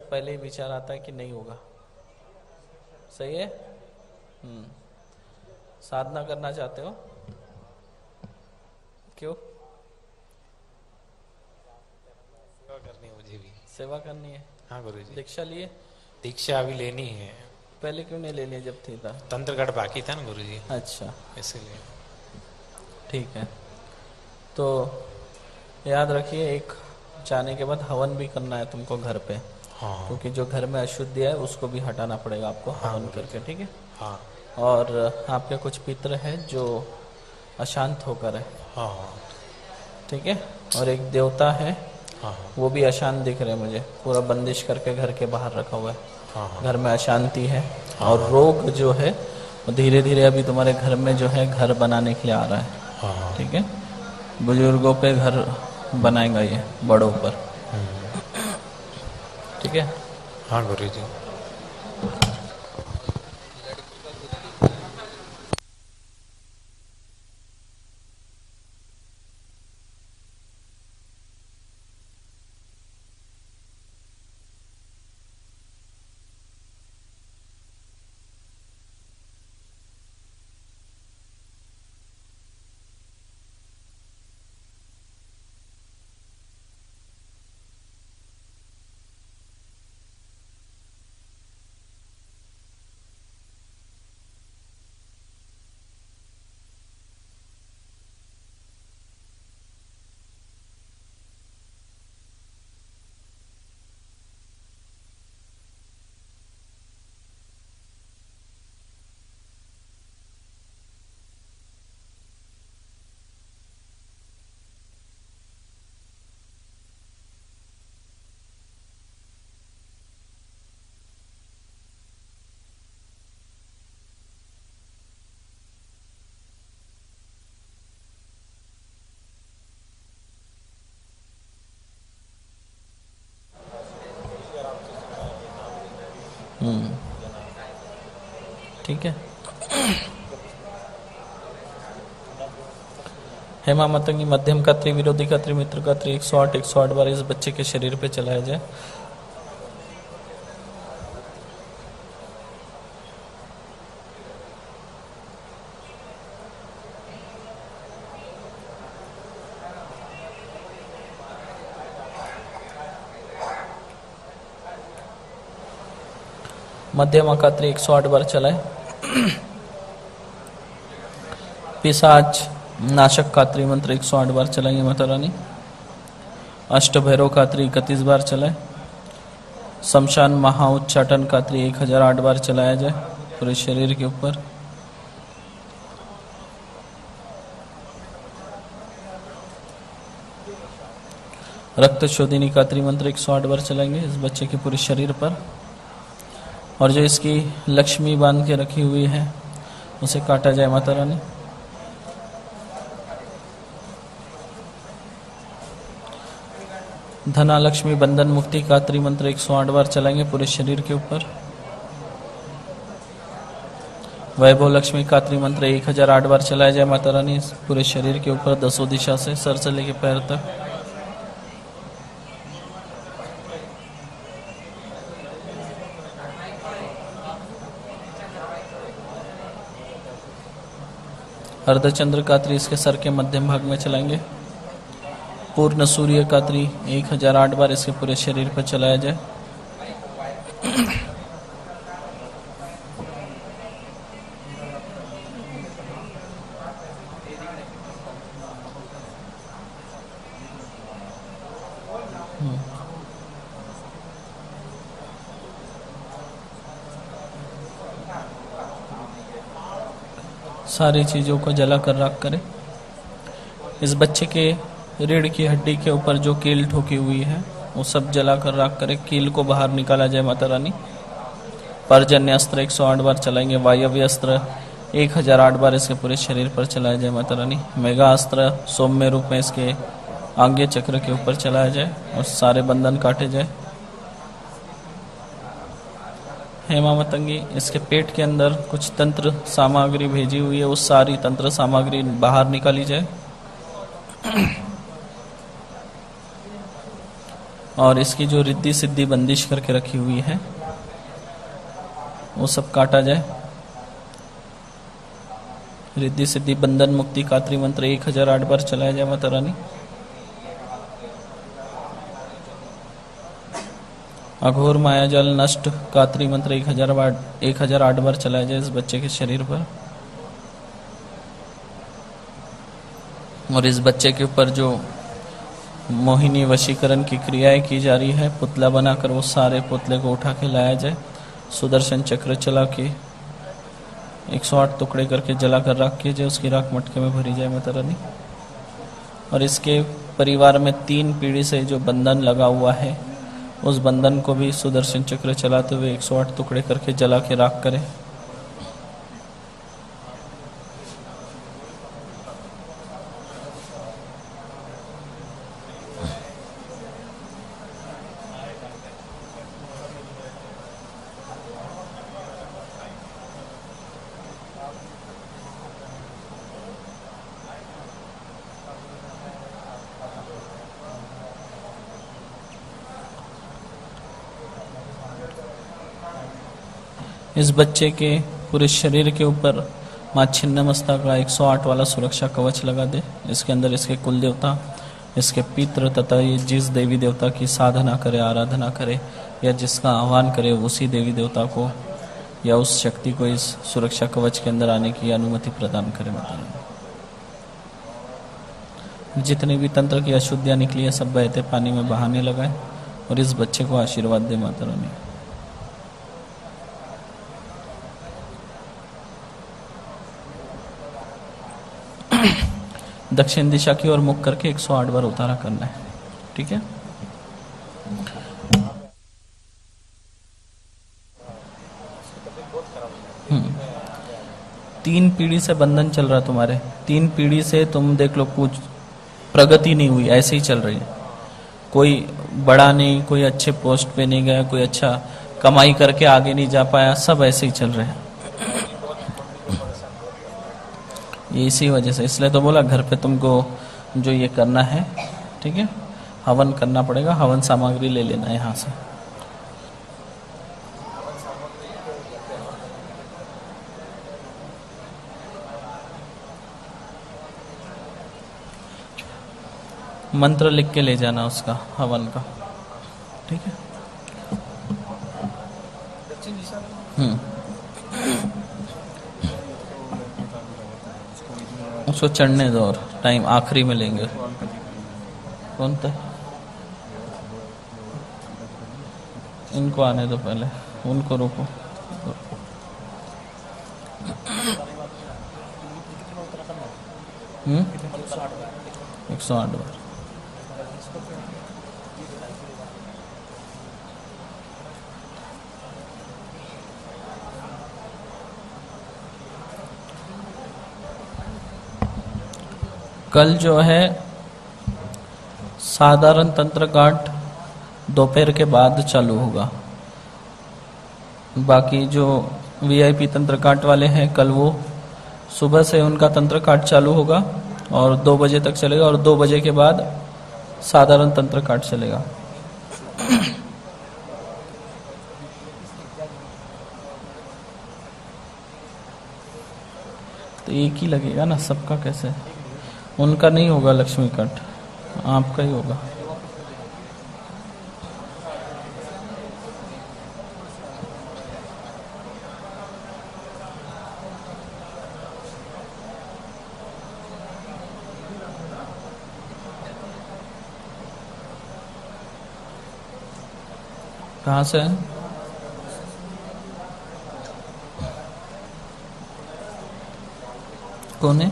पहले ही विचार आता है कि नहीं होगा। सही है। साधना करना चाहते हो? क्यों? सेवा करनी है मुझे भी। सेवा करनी है। हाँ गुरुजी। दीक्षा लिए? दीक्षा अभी लेनी है। पहले क्यों नहीं ले लिया जब थी था? तंत्रगढ़ बाकी था ना गुरुजी, अच्छा, इसीलिए। ठीक है। तो याद रखिए, एक जाने के बाद हवन भी करना है तुमको घर पे, हाँ क्योंकि जो घर में अशुद्धि है उसको भी हटाना पड़ेगा आपको हाँ हवन गुरुजी। करके, ठीक है। हाँ और आपके कुछ पितर हैं जो अशांत होकर है, हाँ हाँ ठीक है। और एक देवता है, हाँ हाँ वो भी अशांत दिख रहे हैं मुझे, पूरा बंदिश करके घर के बाहर रखा हुआ है। हाँ हाँ घर में अशांति है हाँ और हाँ रोग जो है धीरे धीरे अभी तुम्हारे घर में जो है घर बनाने के लिए आ रहा है, हाँ हाँ। ठीक है। बुजुर्गों पे घर बनाएगा ये, बड़ों पर, ठीक है। हाँ गुरुजी। ठीक है। हेमा मतंगी मध्यम का विरोधी का मित्र का 108 बार इस बच्चे के शरीर पे चलाया जाए। मध्यमा का 108 बार चलाए। पिशाच नाशक का मंत्र 108 बार चलाएंगे माता रानी। अष्ट भैरव का 31 बार चलाए। शमशान महाउच्चाटन का 1008 बार चलाया जाए पूरे शरीर के ऊपर। रक्त शोधिनी का मंत्र 108 बार चलाएंगे इस बच्चे के पूरे शरीर पर। और जो इसकी लक्ष्मी बांध के रखी हुई है उसे काटा जाए माता रानी। धना लक्ष्मी बंधन मुक्ति का मंत्र 108 बार चलाएंगे पूरे शरीर के ऊपर। वैभव लक्ष्मी का मंत्र 1008 बार चलाया जाए माता रानी पूरे शरीर के ऊपर, दसों दिशा से, सर से लेकर पैर तक। अर्धचंद्र का इसके सर के मध्यम भाग में चलाएंगे। पूर्ण सूर्य का 1008 बार इसके पूरे शरीर पर चलाया जाए। सारी चीजों को जला कर राख करें। इस बच्चे के रीढ़ की हड्डी के ऊपर जो कील ठोकी हुई है वो सब जला कर राख करें। कील को बाहर निकाला जाए माता रानी। पर्जन्य अस्त्र 108 बार चलाएंगे। वायव्य अस्त्र 1008 बार इसके पूरे शरीर पर चलाया जाए माता रानी। मेगा अस्त्र सौम्य रूप में इसके आंग्य चक्र के ऊपर चलाया जाए और सारे बंधन काटे जाए। हेमा मतंगी इसके पेट के अंदर कुछ तंत्र सामग्री भेजी हुई है, उस सारी तंत्र सामग्री बाहर निकाली जाए। और इसकी जो रिद्धि सिद्धि बंदिश करके रखी हुई है वो सब काटा जाए। रिद्धि सिद्धि बंधन मुक्ति कात्री मंत्र 1008 बार चलाया जाए माता रानी। अघोर मायाजाल नष्ट कात्री मंत्र 1008 बार चलाया जाए इस बच्चे के शरीर पर। और इस बच्चे के ऊपर जो मोहिनी वशीकरण की क्रियाएं की जा रही है, पुतला बनाकर वो सारे पुतले को उठा के लाया जाए। सुदर्शन चक्र चला के 108 टुकड़े करके जला कर रख किए जाए, उसकी राख मटके में भरी जाए माता रानी। और इसके परिवार में 3 पीढ़ी से जो बंधन लगा हुआ है उस बंधन को भी सुदर्शन चक्र चलाते हुए 108 टुकड़े करके जला के राख करें। इस बच्चे के पूरे शरीर के ऊपर माँ छिन्नमस्ता का 108 वाला सुरक्षा कवच लगा दे। इसके अंदर इसके कुल देवता, इसके पितृ तथा ये जिस देवी देवता की साधना करे, आराधना करे या जिसका आह्वान करे उसी देवी देवता को या उस शक्ति को इस सुरक्षा कवच के अंदर आने की अनुमति प्रदान करे माता रानी। जितनी भी तंत्र की अशुद्धियाँ निकली है सब बहते पानी में बहाने लगाए और इस बच्चे को आशीर्वाद दे माता रानी। दक्षिण दिशा की ओर मुख करके 108 बार उतारा करना है। ठीक है। तीन पीढ़ी से बंधन चल रहा तुम्हारे, 3 पीढ़ी से तुम देख लो कुछ प्रगति नहीं हुई, ऐसे ही चल रही है। कोई बड़ा नहीं, कोई अच्छे पोस्ट पे नहीं गया, कोई अच्छा कमाई करके आगे नहीं जा पाया, सब ऐसे ही चल रहे हैं। ये इसी वजह से, इसलिए तो बोला घर पे तुमको जो ये करना है, ठीक है, हवन करना पड़ेगा। हवन सामग्री ले लेना है यहाँ से। मंत्र लिख के ले जाना उसका, हवन का। ठीक है। उसको चढ़ने दो और टाइम आखिरी में लेंगे। कौन था? इनको आने दो पहले, उनको रोको। 108 बार। कल जो है साधारण तंत्र काट दोपहर के बाद चालू होगा। बाकी जो वीआईपी तंत्र काट वाले हैं कल वो सुबह से उनका तंत्र काट चालू होगा और 2 बजे तक चलेगा और 2 बजे के बाद साधारण तंत्र काट चलेगा। तो एक ही लगेगा ना सबका, कैसे? उनका नहीं होगा लक्ष्मी कट, आपका ही होगा। कहाँ से है? कौन है?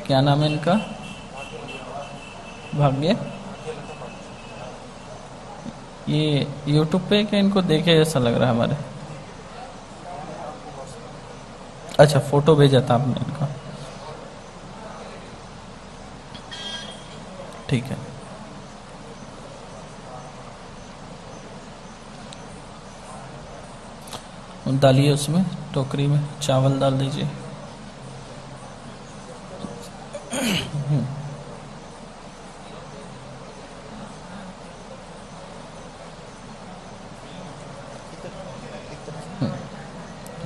क्या नाम है इनका? भाग्य। ये यूट्यूब पे क्या इनको देखे जैसा लग रहा है हमारे? अच्छा, फोटो भेजा था आपने इनका, ठीक है। डालिए उसमें टोकरी में, चावल डाल दीजिए।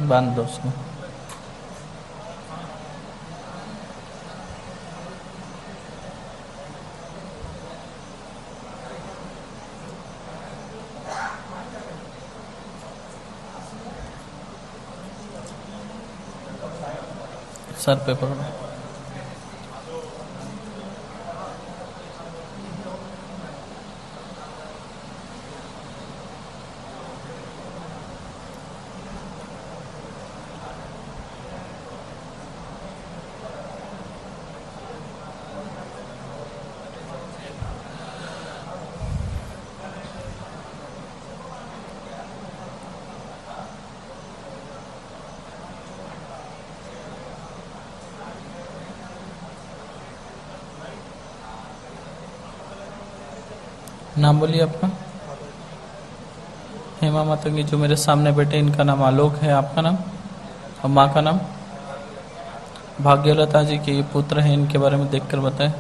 बांध दो उसको। सर पे पकड़ो। नाम बोलिए आपका। हेमा मातंगी, जो मेरे सामने बैठे इनका नाम आलोक है, आपका नाम और माँ का नाम? भाग्यलता जी के ये पुत्र हैं, इनके बारे में देखकर बताएं।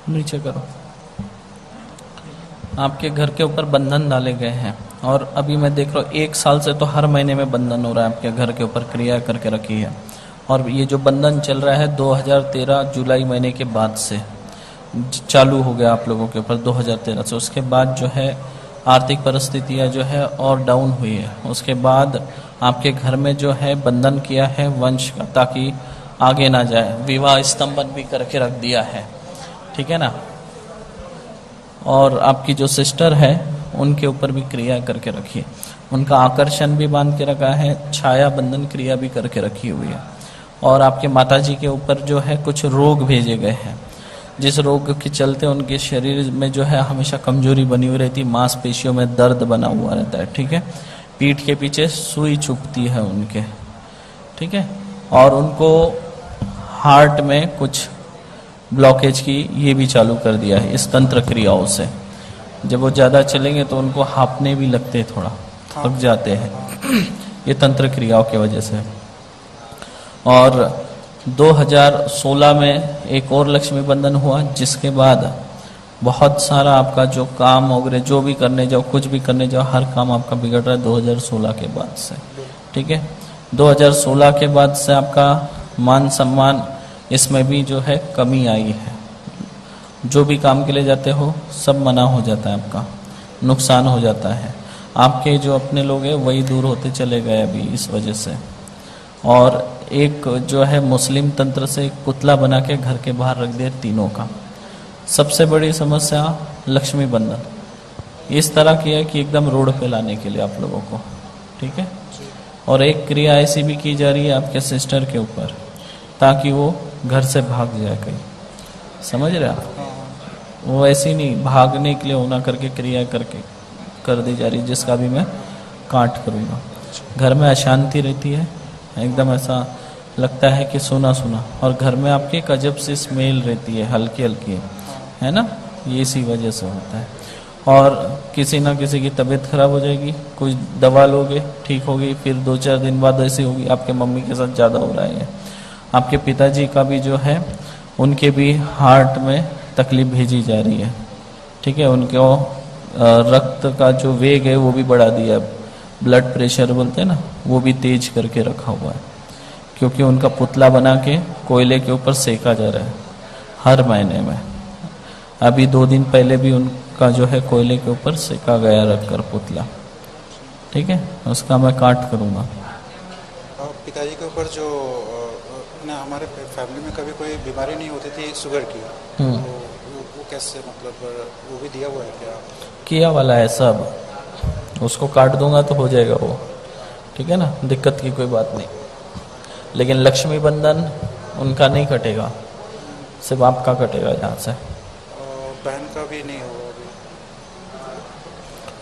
नीचे करो। आपके घर के ऊपर बंधन डाले गए हैं और अभी मैं देख रहा हूँ 1 साल से तो हर महीने में बंधन हो रहा है, आपके घर के ऊपर क्रिया करके रखी है। और ये जो बंधन चल रहा है 2013 जुलाई महीने के बाद से चालू हो गया आप लोगों के ऊपर, 2013 से। उसके बाद जो है आर्थिक परिस्थितियाँ जो है और डाउन हुई है। उसके बाद आपके घर में जो है बंधन किया है वंश का, ताकि आगे ना जाए। विवाह स्तंभन भी करके रख दिया है, ठीक है ना। और आपकी जो सिस्टर है उनके ऊपर भी क्रिया करके रखी है, उनका आकर्षण भी बांध के रखा है, छाया बंधन क्रिया भी करके रखी हुई है। और आपके माताजी के ऊपर जो है कुछ रोग भेजे गए हैं, जिस रोग के चलते उनके शरीर में जो है हमेशा कमजोरी बनी हुई रहती, मांसपेशियों में दर्द बना हुआ रहता है, ठीक है। पीठ के पीछे सुई चुभती है उनके, ठीक है। और उनको हार्ट में कुछ ब्लॉकेज की ये भी चालू कर दिया है इस तंत्र क्रियाओं से। जब वो ज़्यादा चलेंगे तो उनको हांफने भी लगते, थोड़ा थक जाते हैं ये तंत्र क्रियाओं की वजह से। और 2016 में एक और लक्ष्मी बंधन हुआ, जिसके बाद बहुत सारा आपका जो काम वगैरह जो भी करने जाओ, कुछ भी करने जाओ, हर काम आपका बिगड़ रहा है 2016 के बाद से, ठीक है। 2016 के बाद से आपका मान सम्मान इसमें भी जो है कमी आई है। जो भी काम के लिए जाते हो सब मना हो जाता है, आपका नुकसान हो जाता है। आपके जो अपने लोग हैं वही दूर होते चले गए अभी इस वजह से। और एक जो है मुस्लिम तंत्र से एक पुतला बना के घर के बाहर रख दिया तीनों का। सबसे बड़ी समस्या लक्ष्मी बंधन इस तरह की है कि एकदम रोड पे लाने के लिए आप लोगों को, ठीक है। और एक क्रिया ऐसी भी की जा रही है आपके सिस्टर के ऊपर, ताकि वो घर से भाग जाए कहीं, समझ रहे आप। वो ऐसी नहीं भागने के लिए होना करके क्रिया करके कर दी जा रही, जिसका भी मैं काट करूँगा। घर में अशांति रहती है, एकदम ऐसा लगता है कि सुना सुना, और घर में आपकी एक अजब सी स्मेल रहती है, हल्की हल्की, है ना। ये इसी वजह से होता है। और किसी ना किसी की तबीयत खराब हो जाएगी, कुछ दवा लोगे ठीक होगी, फिर 2-4 दिन बाद ऐसी होगी। आपके मम्मी के साथ ज़्यादा हो रहा है। आपके पिताजी का भी जो है उनके भी हार्ट में तकलीफ भेजी जा रही है, ठीक है। उनको रक्त का जो वेग है वो भी बढ़ा दिया, ब्लड प्रेशर बोलते हैं ना, वो भी तेज करके रखा हुआ है, क्योंकि उनका पुतला बना के कोयले के ऊपर सेका जा रहा है हर महीने में। अभी 2 दिन पहले भी उनका जो है कोयले के ऊपर सेका गया रखकर पुतला, ठीक है। उसका मैं काट करूँगा। पिताजी के ऊपर जो ना हमारे फैमिली में कभी कोई बीमारी नहीं होती थी शुगर की, तो वो कैसे, मतलब वो भी दिया हुआ है क्या? किया वाला है सब, उसको काट दूंगा तो हो जाएगा वो, ठीक है ना, दिक्कत की कोई बात नहीं। लेकिन लक्ष्मी बंधन उनका नहीं कटेगा, सिर्फ आपका कटेगा यहाँ से। और बहन का भी नहीं होगा अभी।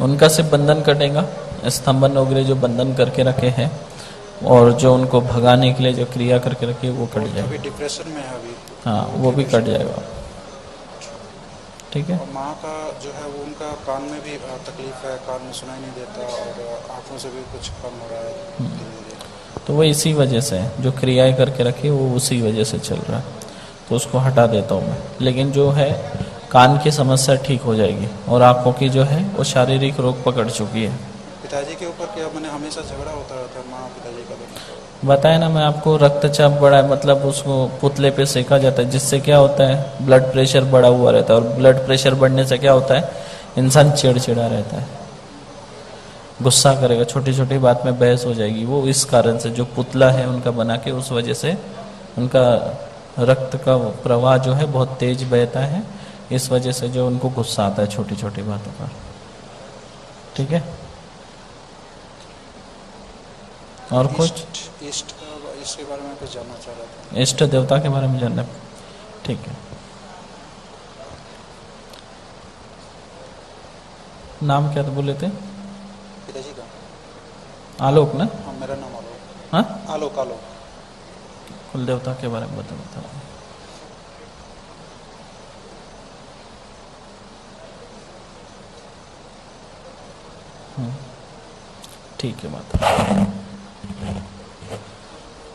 उनका सिर्फ बंधन कटेगा, स्तंभन वगैरह जो बंधन करके रखे हैं और जो उनको भगाने के लिए जो क्रिया करके रखी है वो कट अभी जाएगा। डिप्रेशन में है अभी। हाँ, वो भी कट जाएगा, ठीक है। और माँ का जो है वो उनका कान में भी तकलीफ है, कान में सुनाई नहीं देता और आँखों से भी कुछ कम हो रहा है धीरे-धीरे। तो वो इसी वजह से है, जो क्रियाएं करके रखी वो उसी वजह से चल रहा है, तो उसको हटा देता हूँ मैं। लेकिन जो है कान की समस्या ठीक हो जाएगी और आँखों की जो है वो शारीरिक रोग पकड़ चुकी है। पिताजी के ऊपर क्या मैंने हमेशा झगड़ा होता रहता है, माँ पिताजी का दोनों का। बताया ना मैं आपको, रक्तचाप बढ़ा है मतलब उसको पुतले पे सेका जाता है, जिससे क्या होता है ब्लड प्रेशर बढ़ा हुआ रहता है, और ब्लड प्रेशर बढ़ने से क्या होता है इंसान चिड़चिड़ा रहता है, गुस्सा करेगा, छोटी छोटी बात में बहस हो जाएगी। वो इस कारण से जो पुतला है उनका बना के, उस वजह से उनका रक्त का प्रवाह जो है बहुत तेज बहता है, इस वजह से जो उनको गुस्सा आता है छोटी छोटी बातों पर, ठीक है। और कुछ ईस्ट इसके बारे में कुछ जानना चाह रहा था। इष्ट देवता के बारे में जानना, ठीक है। नाम क्या तो बोले थे? पिताजी का आलोक ना? हाँ, मेरा नाम आलोक। हाँ, आलोक आलोक। कुल देवता के बारे में बता। ठीक है, बात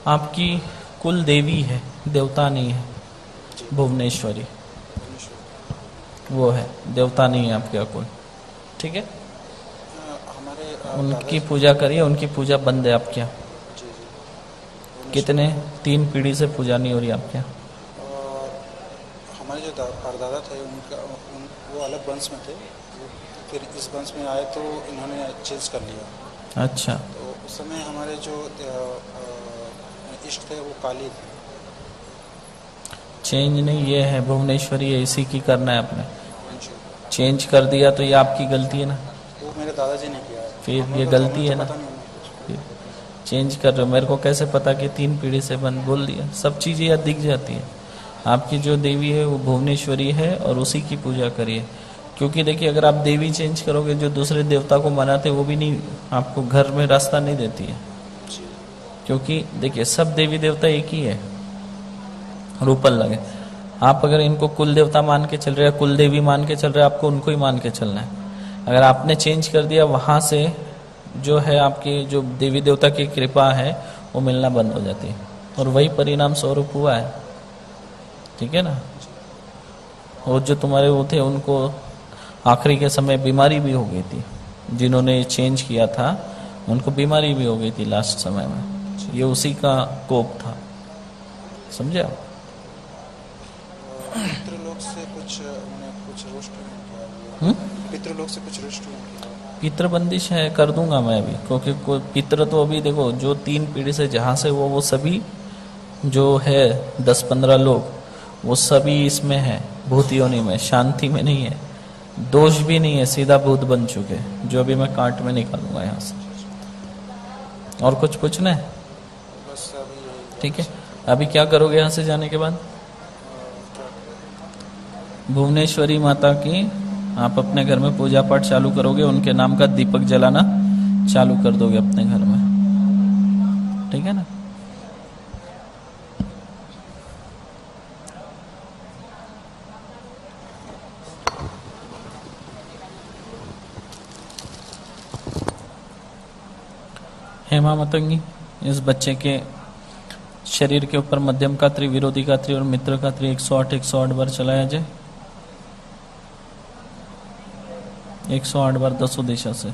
आपकी कुल देवी है, देवता नहीं है, भुवनेश्वरी वो है, देवता नहीं है आपके कुल, ठीक है। हमारे उनकी पूजा करिए, उनकी पूजा बंद है आपके यहाँ। जी जी। कितने 3 पीढ़ी से पूजा नहीं हो रही आपके यहाँ? और हमारे जो परदादा थे वो अलग वंश में थे, फिर इस वंश में आए तो इन्होंने चेंज कर लिया। अच्छा, तो उस समय हमारे जो इष्ट थे वो काली थे। चेंज नहीं, ये है भुवनेश्वरी है, इसी की करना है आपने। चेंज कर दिया तो ये आपकी गलती है ना, वो मेरे दादाजी ने किया है। फिर हमें ये तो- गलती हमें है तो ना। पता नहीं हमें कुछ। चेंज कर रहे हो, मेरे को कैसे पता कि 3 पीढ़ी से बंद बोल दिया? सब चीज़ें याद दिख जाती है। आपकी जो देवी है वो भुवनेश्वरी है और उसी की पूजा करिए, क्योंकि देखिए अगर आप देवी चेंज करोगे, जो दूसरे देवता को मनाते वो भी नहीं, आपको घर में रास्ता नहीं देती है। क्योंकि देखिए सब देवी देवता एक ही है, रूप अलग है। आप अगर इनको कुल देवता मान के चल रहे हैं, कुल देवी मान के चल रहे हैं, आपको उनको ही मान के चलना है। अगर आपने चेंज कर दिया, वहाँ से जो है आपकी जो देवी देवता की कृपा है वो मिलना बंद हो जाती है, और वही परिणाम स्वरूप हुआ है, ठीक है ना। और जो तुम्हारे वो थे उनको आखिरी के समय बीमारी भी हो गई थी, जिन्होंने चेंज किया था उनको बीमारी भी हो गई थी लास्ट समय में, ये उसी का कोप था, समझे आप। पितृलोक से कुछ उन्हें कुछ रुष्ट नहीं किया। पितृलोक से कुछ रुष्ट नहीं किया। पितृ बंदिश है, कर दूंगा मैं अभी, क्योंकि कोई पितृ तो अभी देखो जो 3 पीढ़ी से जहाँ से वो सभी जो है 10-15 लोग वो सभी इसमें है, भूत योनि में, शांति में नहीं है, दोष भी नहीं है, सीधा भूत बन चुके, जो अभी मैं कांट में निकालूंगा यहाँ से। और कुछ पूछना है? बस अभी यही ठीक है, अभी क्या करोगे यहाँ से जाने के बाद? भुवनेश्वरी माता की आप अपने घर में पूजा पाठ चालू करोगे, उनके नाम का दीपक जलाना चालू कर दोगे अपने घर में, ठीक है ना। हेमा मतंगी, इस बच्चे के शरीर के ऊपर मध्यम कात्री, विरोधी कात्री और मित्र कात्री 108 बार चलाया जाए, 108 बार 10 दिशा से।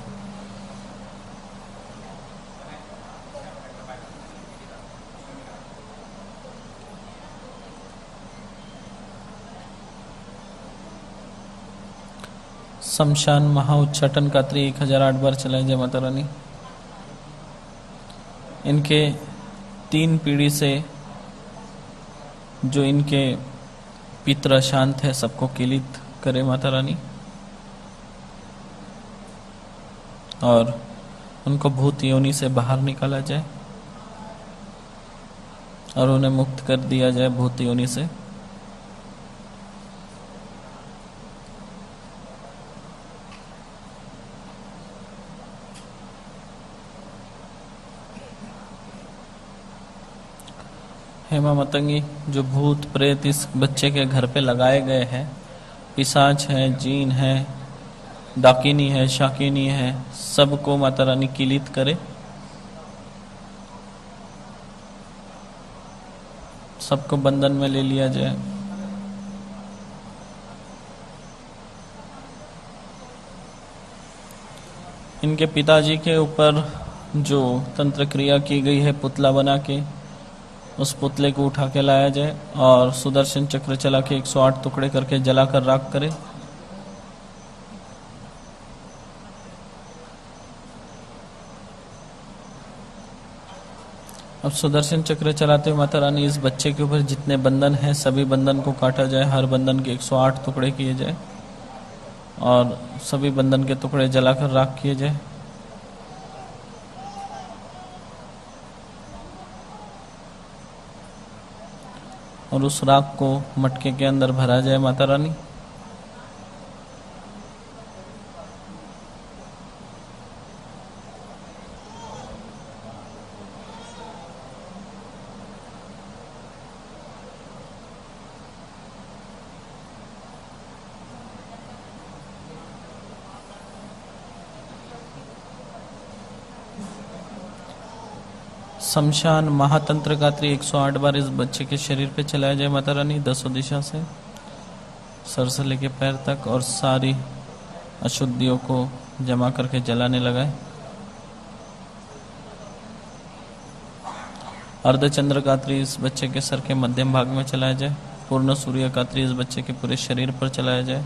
शमशान महाउच्चाटन कात्री 1008 बार चलाया जाए माता रानी। इनके 3 पीढ़ी से जो इनके पितृ शांत है सबको किलित करे माता रानी। और उनको भूत योनि से बाहर निकाला जाए और उन्हें मुक्त कर दिया जाए भूत योनि से। हेमा मतंगी, जो भूत प्रेत इस बच्चे के घर पे लगाए गए हैं, पिशाच है, जीन है, डाकिनी है, शाकिनी है, सबको माता रानी किलित करे, सबको बंधन में ले लिया जाए। इनके पिताजी के ऊपर जो तंत्र क्रिया की गई है पुतला बना के, उस पुतले को उठा के लाया जाए और सुदर्शन चक्र चला के 108 टुकड़े करके जलाकर राख करे। अब सुदर्शन चक्र चलाते हुए माता रानी इस बच्चे के ऊपर जितने बंधन हैं सभी बंधन को काटा जाए, हर बंधन के 108 टुकड़े किए जाए और सभी बंधन के टुकड़े जलाकर राख किए जाए। और उस राख को मटके के अंदर भरा जाए माता रानी। शमशान महातंत्र गात्री 108 बार इस बच्चे के शरीर पे चलाया जाए माता रानी, 10 दिशा से सर से लेके पैर तक, और सारी अशुद्धियों को जमा करके जलाने लगाए। अर्धचंद्र गात्री इस बच्चे के सर के मध्यम भाग में चलाया जाए। पूर्ण सूर्य गात्री इस बच्चे के पूरे शरीर पर चलाया जाए।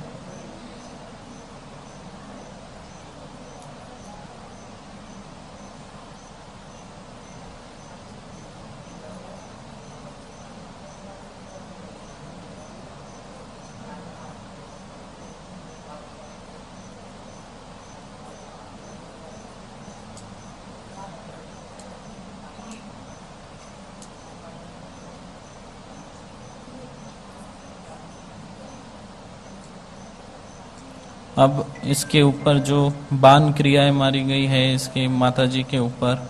अब इसके ऊपर जो बाण क्रियाएं मारी गई है इसके माताजी के ऊपर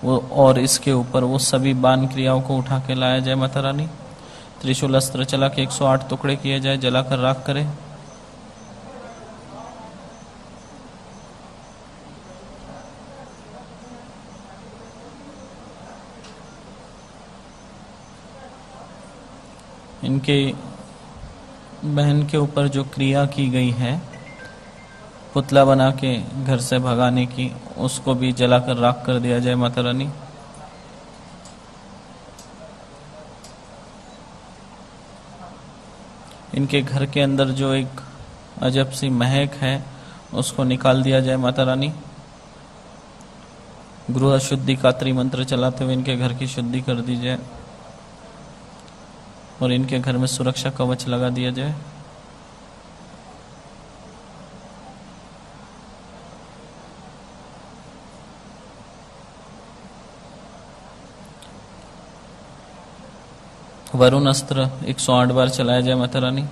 वो और इसके ऊपर, वो सभी बाण क्रियाओं को उठा के लाया जाए माता रानी। त्रिशूल अस्त्र चला के 108 टुकड़े किए जाए, जलाकर राख करे। इनके बहन के ऊपर जो क्रिया की गई है पुतला बना के घर से भगाने की, उसको भी जलाकर राख कर दिया जाए माता रानी। इनके घर के अंदर जो एक अजब सी महक है उसको निकाल दिया जाए माता रानी। गृह शुद्धि का त्रिमंत्र चलाते हुए इनके घर की शुद्धि कर दी जाए और इनके घर में सुरक्षा कवच लगा दिया जाए। वरुण अस्त्र 108 बार चलाया जाए माता रानी।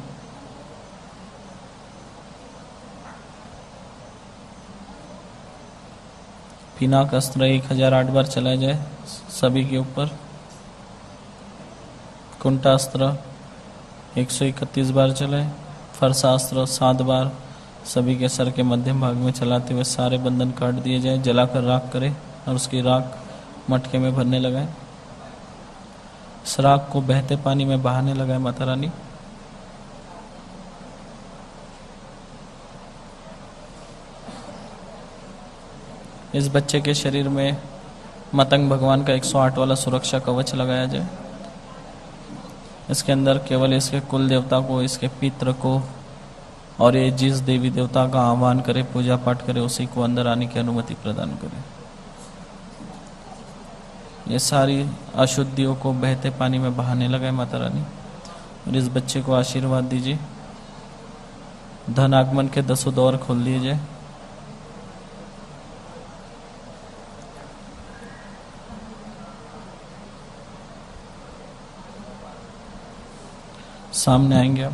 पिनाक अस्त्र 1008 बार चलाया जाए सभी के ऊपर। कुंटा अस्त्र 131 बार चलाए। फरसा अस्त्र 7 बार सभी के सर के मध्यम भाग में चलाते हुए सारे बंधन काट दिए जाए, जलाकर राख करे और उसकी राख मटके में भरने लगाए। इस राख को बहते पानी में बहाने लगाए माता रानी। इस बच्चे के शरीर में मतंग भगवान का 108 वाला सुरक्षा कवच लगाया जाए। इसके अंदर केवल इसके कुल देवता को, इसके पितृ को और ये जिस देवी देवता का आह्वान करे, पूजा पाठ करे, उसी को अंदर आने की अनुमति प्रदान करे। ये सारी अशुद्धियों को बहते पानी में बहाने लगाए माता रानी और इस बच्चे को आशीर्वाद दीजिए। धन आगमन के 10 द्वार खोल दिए जाए। सामने आएंगे आप।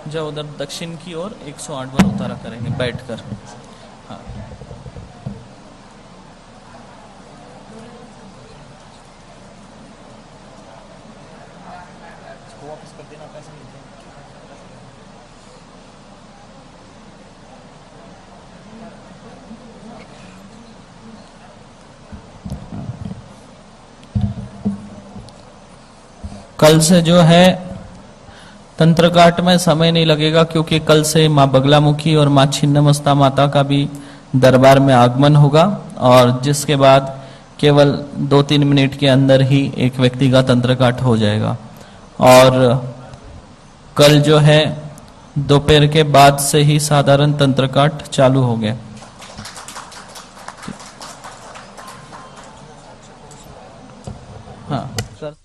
जाओ उधर दक्षिण की ओर 108 बार उतारा करेंगे बैठकर। हाँ, वापस कर देना, पैसे मिलते हैं। कल से जो है तंत्र काट में समय नहीं लगेगा, क्योंकि कल से माँ बगलामुखी और माँ छिन्नमस्ता माता का भी दरबार में आगमन होगा, और जिसके बाद केवल 2-3 मिनट के अंदर ही एक व्यक्ति का तंत्र काट हो जाएगा। और कल जो है दोपहर के बाद से ही साधारण तंत्र काट चालू हो गया। हाँ सर।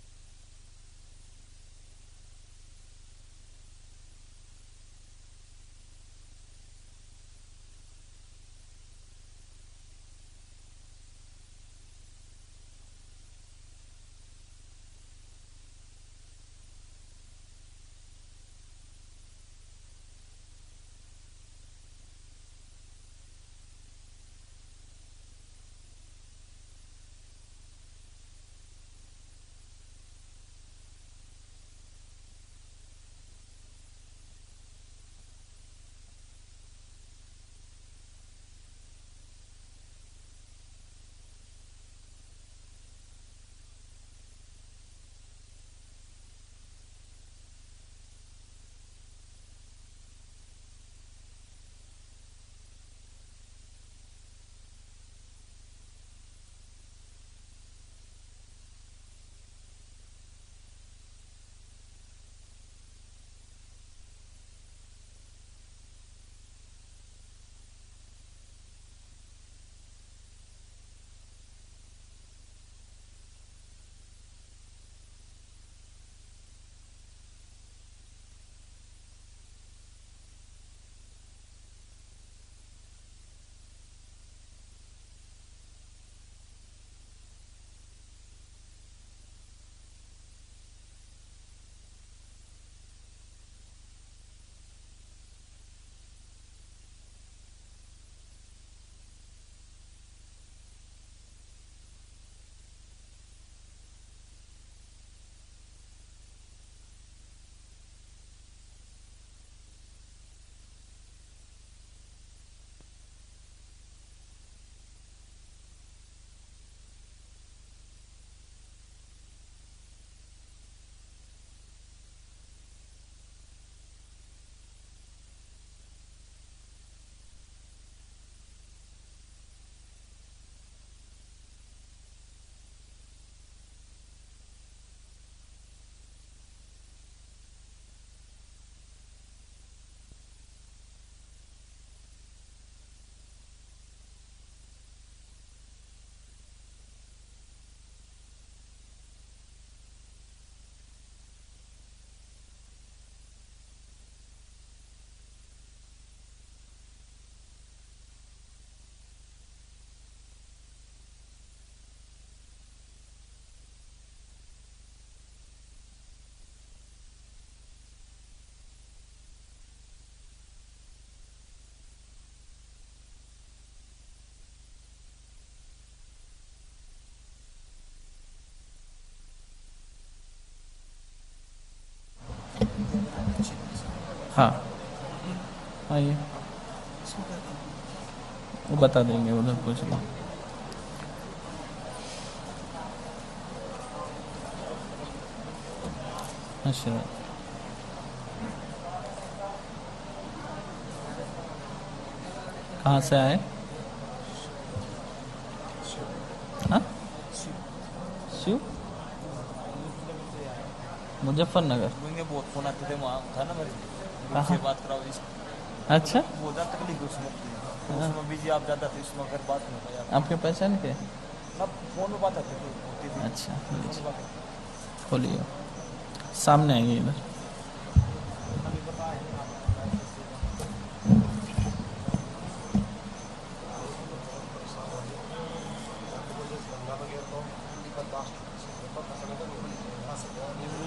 हाँ आइए, वो बता देंगे, उधर पूछ लो। अच्छा, कहाँ से आए? हाँ, शिव मुजफ्फरनगर। मुझे बहुत फोन आते थे, वहाँ था ना मेरे, कहाँ? से बात कराओ इसको। अच्छा, बहुत ज़्यादा तकलीफ है उसमें। उसमें बिजी आप ज़्यादा थे, उसमें अगर बात नहीं हो पाई आपके पहचान के? आप फोन में बात आती थी, होती थी अच्छा फोन में लीजिए, बात खोलिए, सामने आइए इधर। अभी पता है ना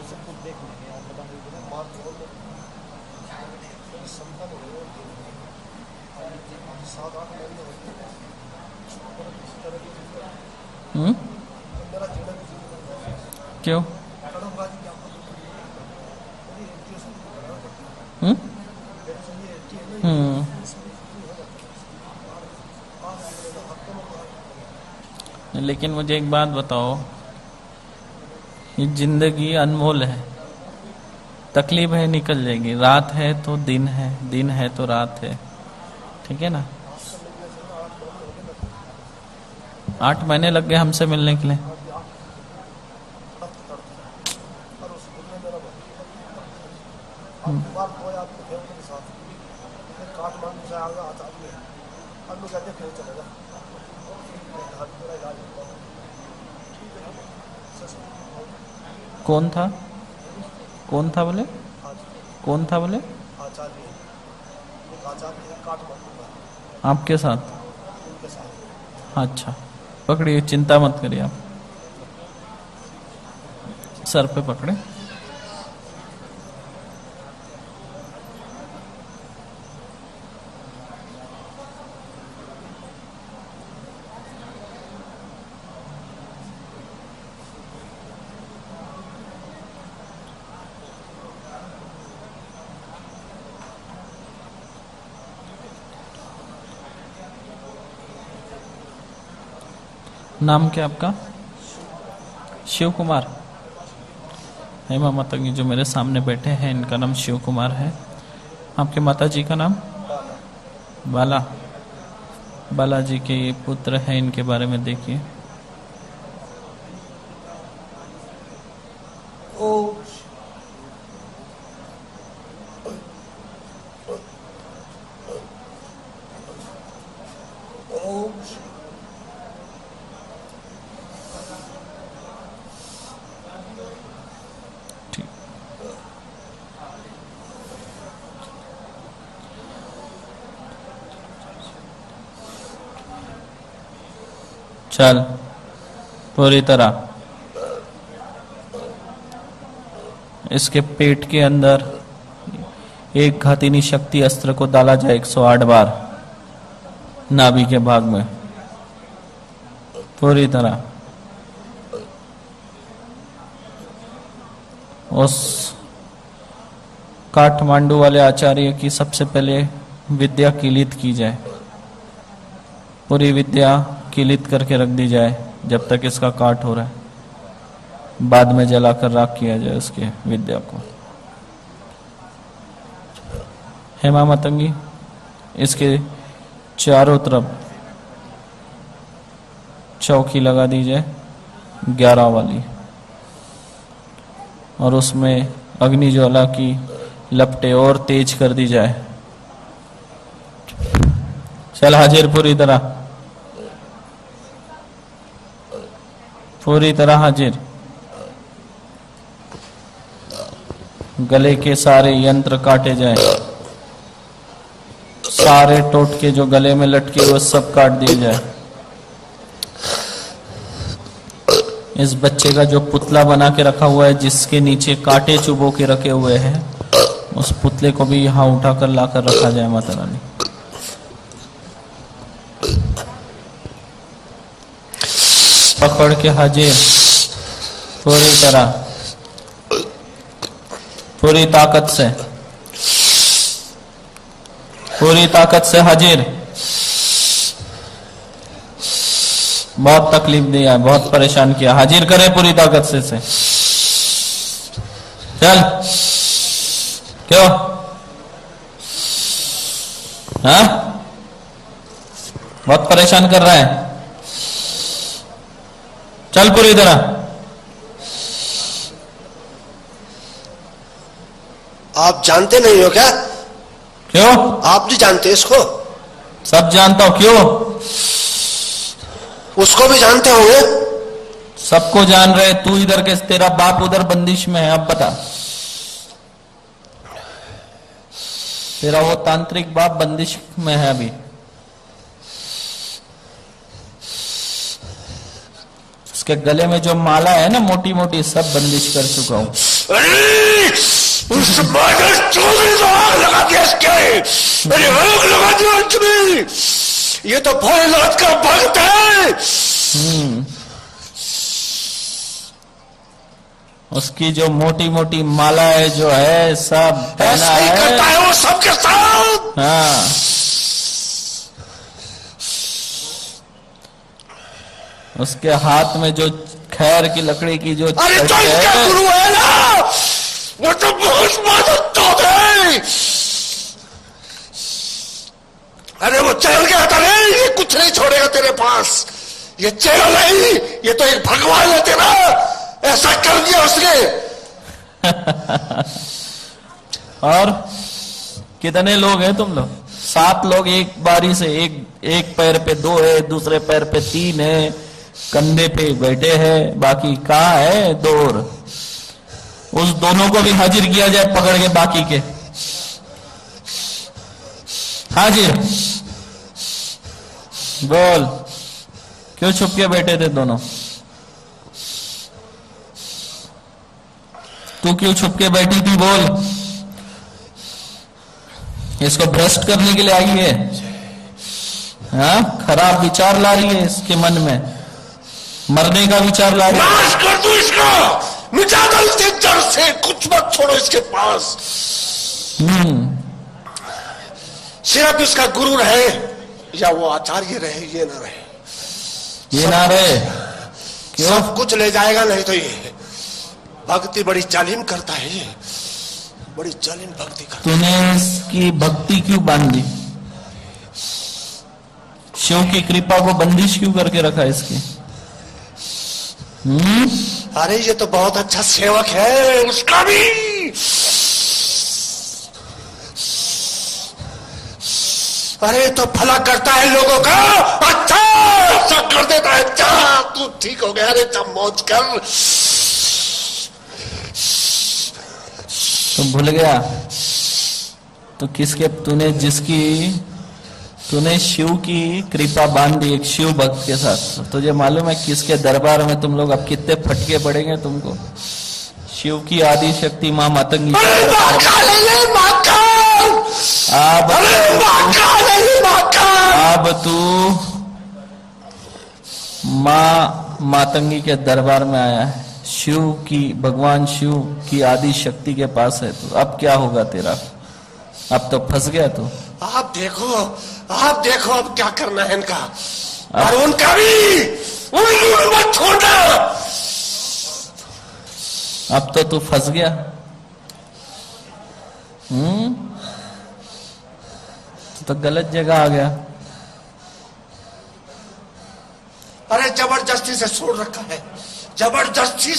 सब कुछ देख लेंगे आप बता हम्म, क्यों? हम्म हम्म, लेकिन मुझे एक बात बताओ, ये जिंदगी अनमोल है, तकलीफ है निकल जाएगी, रात है तो दिन है, दिन है तो रात है, ठीक है ना? 8 महीने लग गए हमसे मिलने के लिए। कौन था? कौन था बोले? कौन था बोले? आपके साथ? अच्छा, पकड़िए, चिंता मत करिए आप, सर पे पकड़े। नाम क्या आपका? शिव कुमार। हेमा माता जी जो मेरे सामने बैठे हैं, इनका नाम शिव कुमार है। आपके माता जी का नाम? बाला। बालाजी के ये पुत्र हैं, इनके बारे में देखिए। चल पूरी तरह इसके पेट के अंदर एक घातिनी शक्ति अस्त्र को डाला जाए 108 बार नाभि के भाग में, पूरी तरह। उस काठमांडू वाले आचार्य की सबसे पहले विद्या किलित की जाए, पूरी विद्या किलित करके रख दी जाए जब तक इसका काट हो रहा है, बाद में जलाकर राख किया जाए उसके विद्या को। हेमा मातंगी इसके चारों तरफ चौकी लगा दी जाए 11 वाली, और उसमें अग्नि ज्वाला की लपटें और तेज कर दी जाए। चल हाजिर, पूरी तरह, पूरी तरह हाजिर। गले के सारे यंत्र काटे जाए, सारे टोटके जो गले में लटके हुए सब काट दिए जाए। इस बच्चे का जो पुतला बना के रखा हुआ है, जिसके नीचे कांटे चुभो के रखे हुए हैं, उस पुतले को भी यहाँ उठाकर लाकर रखा जाए माता रानी। पकड़ के हाजिर, पूरी तरह, पूरी ताकत से, पूरी ताकत से हाजिर। बहुत तकलीफ दिया, बहुत परेशान किया, हाजिर करे पूरी ताकत से। चल, क्यों? हाँ, बहुत परेशान कर रहा है, चल पूरी तरह। आप जानते नहीं हो क्या? क्यों? आप नहीं जानते इसको? सब जानता हूं। क्यों? उसको भी जानते होंगे। सबको जान रहे। तू इधर के, तेरा बाप उधर बंदिश में है। अब बता, तेरा वो तांत्रिक बाप बंदिश में है अभी। उसके गले में जो माला है ना मोटी मोटी, सब बंदिश कर चुका हूं। अरे उस मादर चोरी को आग लगा दिया इसके। अरे आग लगा दिया इसमें। ये तो भोलेनाथ का भक्त है। उसकी जो मोटी मोटी माला है जो है सब पहना ऐसा ही करता है वो सबके साथ। हाँ, उसके हाथ में जो खैर की लकड़ी की जो अरे छड़ी जो इसका है, गुरु है ना, वो तो बहुत मदद तो है। अरे वो चल गया था रे, ये कुछ नहीं छोड़ेगा तेरे पास। ये चेहरा नहीं, ये तो एक भगवान है तेरा। ऐसा कर दिया उसने। और कितने लोग हैं तुम लोग? 7 लोग एक बारी से। एक पैर पे 2 है, दूसरे पैर पे 3 है, कंधे पे बैठे हैं। बाकी कहाँ है? 2 और। उस दोनों को भी हाजिर किया जाए पकड़ के, बाकी के हाजिर। बोल, क्यों छुप के बैठे थे दोनों? तू क्यों छुप के बैठी थी? बोल। इसको भ्रष्ट करने के लिए आई है। हाँ, खराब विचार ला रही है इसके मन में, मरने का विचार ला रही है। नाश कर दो इसका, मिटा दो इसके जड़ से, कुछ मत छोड़ो इसके पास। सिर्फ इसका गुरु रहे या वो आचार्य रहे, ये ना रहे। ये ना रहे। क्यों? सब कुछ ले जाएगा। नहीं तो ये भक्ति बड़ी जालिम करता है, ये बड़ी जालिम भक्ति करता है। तूने इसकी भक्ति क्यों बांधी? शिव की कृपा को बंदिश क्यों करके रखा इसकी? अरे ये तो बहुत अच्छा सेवक है उसका भी। अरे तो भला करता है लोगों का, अच्छा अच्छा कर देता है। जा तू ठीक हो गया। अरे जब मौज कर। तो भूल गया तो किसके? तूने शिव की कृपा बांधी एक शिव भक्त के साथ। तुझे मालूम है किसके दरबार में तुम लोग अब कितने फटके पड़ेंगे तुमको? शिव की आदि शक्ति मां मातंगी। अब तू मां मातंगी के दरबार में आया है। शिव की, भगवान शिव की आदि शक्ति के पास है। तो अब क्या होगा तेरा? अब तो फंस गया तू। आप देखो अब क्या करना है इनका। और उनका भी मत छोड़ना। अब तो तू फंस गया। तो गलत जगह आ गया। अरे जबरदस्ती से छोड़ रखा है, जबरदस्ती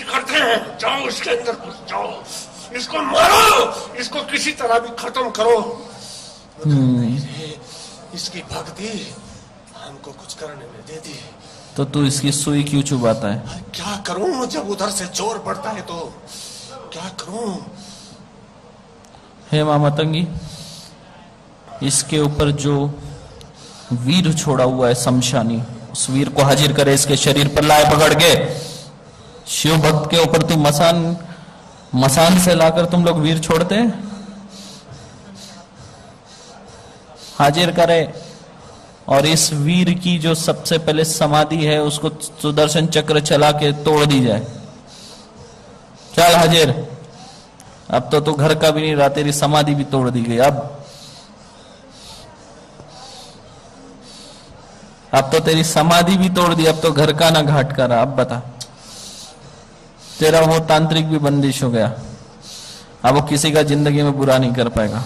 करते हैं। जाओ इसके अंदर घुस जाओ, इसको मारो, इसको किसी तरह भी खत्म करो। इसकी भक्ति हमको कुछ करने में दे दी। तो तू इसकी सुई क्यों चुभाता है? क्या करूं जब उधर से जोर पड़ता है तो क्या करूं? हे मां मातंगी, इसके ऊपर जो वीर छोड़ा हुआ है शमशानी, उस वीर को हाजिर करे, इसके शरीर पर लाए पकड़ के। शिव भक्त के ऊपर तू मसान से लाकर तुम लोग वीर छोड़ते हैं? हाजिर करे और इस वीर की जो सबसे पहले समाधि है उसको सुदर्शन चक्र चला के तोड़ दी जाए। चल हाजिर। अब तो तू घर का भी नहीं रहा, तेरी समाधि भी तोड़ दी गई। अब तो तेरी समाधि भी तोड़ दी, अब तो घर का ना घाट का रहा। अब बता, तेरा वो तांत्रिक भी बंदिश हो गया। अब वो किसी का जिंदगी में बुरा नहीं कर पाएगा।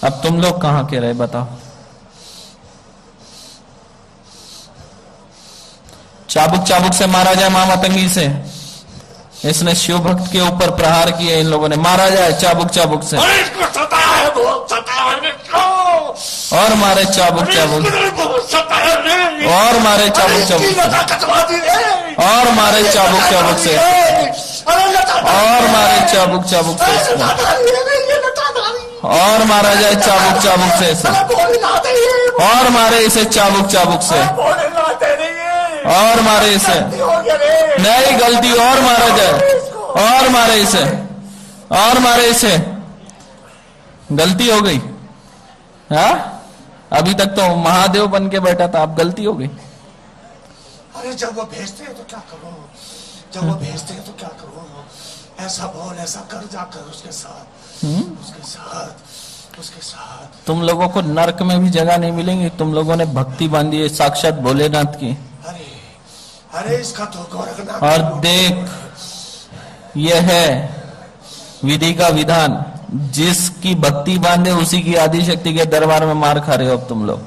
अब तुम लोग कहां के रहे बताओ? चाबुक से मारा जाए मां मातंगी से। इसने शिव भक्त के ऊपर प्रहार किए, इन लोगों ने। मारा जाए चाबुक से। इसको सताया है, बहुत सताया है इसको। और मारे चाबुक चाबुक, और मारे चाबुक चाबुक से, और मारे चाबुक चाबुक से, और मारे चाबुक चाबुक से इसको, और मारा जाए चाबुक चाबुक से इसे, और मारे इसे चाबुक चाबुक से, और मारे इसे, नहीं गलती, और मारा जाए, और मारे इसे, और मारे इसे, गलती हो गई। हाँ, अभी तक तो महादेव बन के बैठा था, अब गलती हो गई। अरे जब वो भेजते हैं तो क्या करो, जब वो भेजते हैं तो क्या करो, ऐसा बोल, ऐसा कर, जाकर उसके साथ, उसके साथ, उसके साथ। तुम लोगों को नरक में भी जगह नहीं मिलेंगी, तुम लोगों ने भक्ति बांधी है साक्षात भोलेनाथ की। अरे अरे इसका तो गोरखनाथ। और देख, यह है विधि का विधान, जिसकी भक्ति बांधे उसी की आदिशक्ति के दरबार में मार खा रहे हो अब तुम लोग।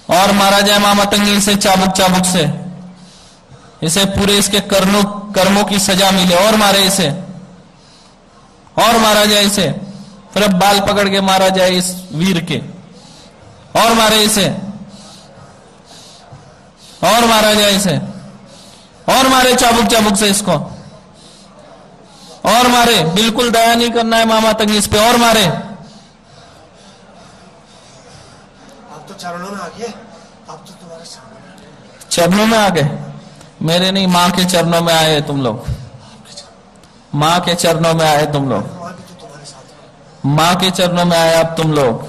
और मारा जाए मां मतंगी से चाबुक चाबुक से, इसे पूरे इसके कर्मों की सजा मिले, और मारे इसे, और मारा जाए इसे, फिर अब बाल पकड़ के मारा जाए इस वीर के, और मारे इसे, और मारा जाए इसे, और मारे चाबुक चाबुक से इसको, और मारे, बिल्कुल दया नहीं करना है मामा तंगी इस पे, और मारे। आप तो चरणों में आ गए, आप तो तुम्हारे सामने चरणों में आ गए, मेरे नहीं, माँ के चरणों में आए तुम लोग, माँ के चरणों में आए तुम लोग, माँ भी तो तुम्हारे साथ है। माँ के चरणों में आए अब तुम लोग।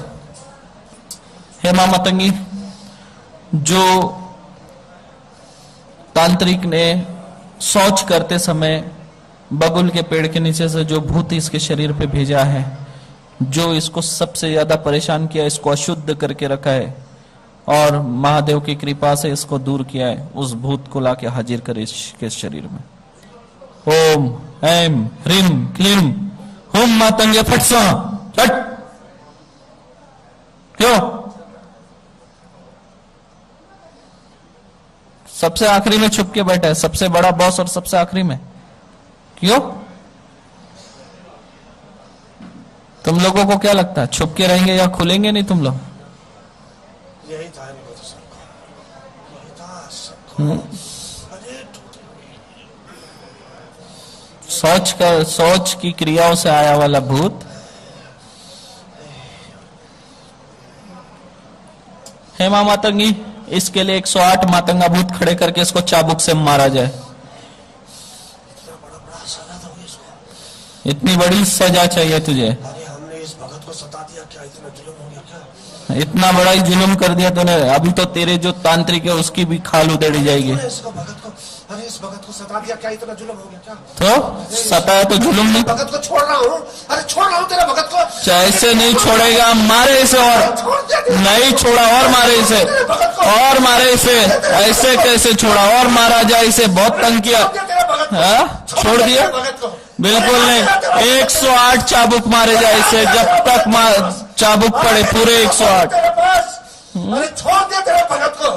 हे माँ मतंगी, जो तांत्रिक ने शौच करते समय बबुल के पेड़ के नीचे से जो भूत इसके शरीर पे भेजा है, जो इसको सबसे ज्यादा परेशान किया, इसको अशुद्ध करके रखा है, और महादेव की कृपा से इसको दूर किया है, उस भूत को लाके हाजिर करे इसके शरीर में। ओम ऐम ह्रीम क्लीम हुम मातंगे फट स्वाहा, फट। क्यों? सबसे आखिरी में छुप के बैठा है, सबसे बड़ा बॉस और सबसे आखिरी में। क्यों? तुम लोगों को क्या लगता है, छुप के रहेंगे या खुलेंगे नहीं तुम लोग? यही था इनको तो सबको, यही था सबको। अरे सोच की क्रियाओं से आया वाला भूत। हे मां मातंगी, इसके लिए 108 मातंगा भूत खड़े करके इसको चाबुक से मारा जाए। इतनी बड़ी सजा चाहिए तुझे? अरे हमने इस भगत को सता दिया क्या, इतना जुल्म हो गया क्या? इतना बड़ा ही जुल्म कर दिया तूने, अभी तो तेरे जो तांत्रिक है उसकी भी खाल उधेड़ी जाएगी। अरे इस भगत को सता दिया क्या, इतना जुल्म हो गया क्या? तो सताया तो जुल्म नहीं, भगत को छोड़ रहा हूँ, अरे छोड़ रहा हूँ तेरे भगत को। ऐसे नहीं छोड़ेगा, मारे इसे, और नहीं छोड़ा, और मारे इसे, और मारे इसे, ऐसे कैसे छोड़ा, और मारा जाए इसे, बहुत तंग किया। छोड़ दिया? बिल्कुल नहीं, 108 चाबुक मारे जाए इसे, जब तक चाबुक पड़े पूरे 108। अरे छोड़ दिया तेरे भगत को,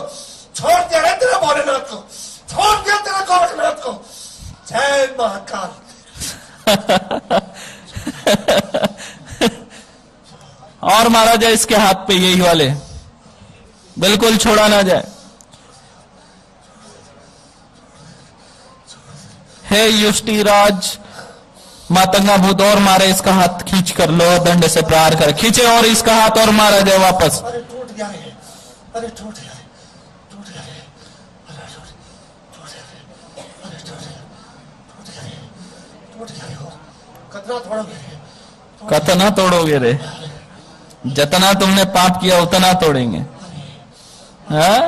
छोड़ दिया तेरे भोलेनाथ को, छोड़ दिया तेरे गोरखनाथ को। जय महाकाल। और मारा जाए इसके हाथ पे, यही वाले, बिल्कुल छोड़ा ना जाए। हे युष्टिराज मातंगा भूत, और मारे इसका हाथ, खींच कर लो, दंड से प्रहार कर, खींचे और इसका हाथ और मारा जाए वापस। अरे टूट गया है, अरे टूट गया है, टूट गया है, अरे टूट गया है, अरे टूट गया है, टूट गया है। कितना तोड़ोगे? कतना तोड़ोगे रे? जितना तुमने पाप किया उतना तोड़ेंगे। हाँ?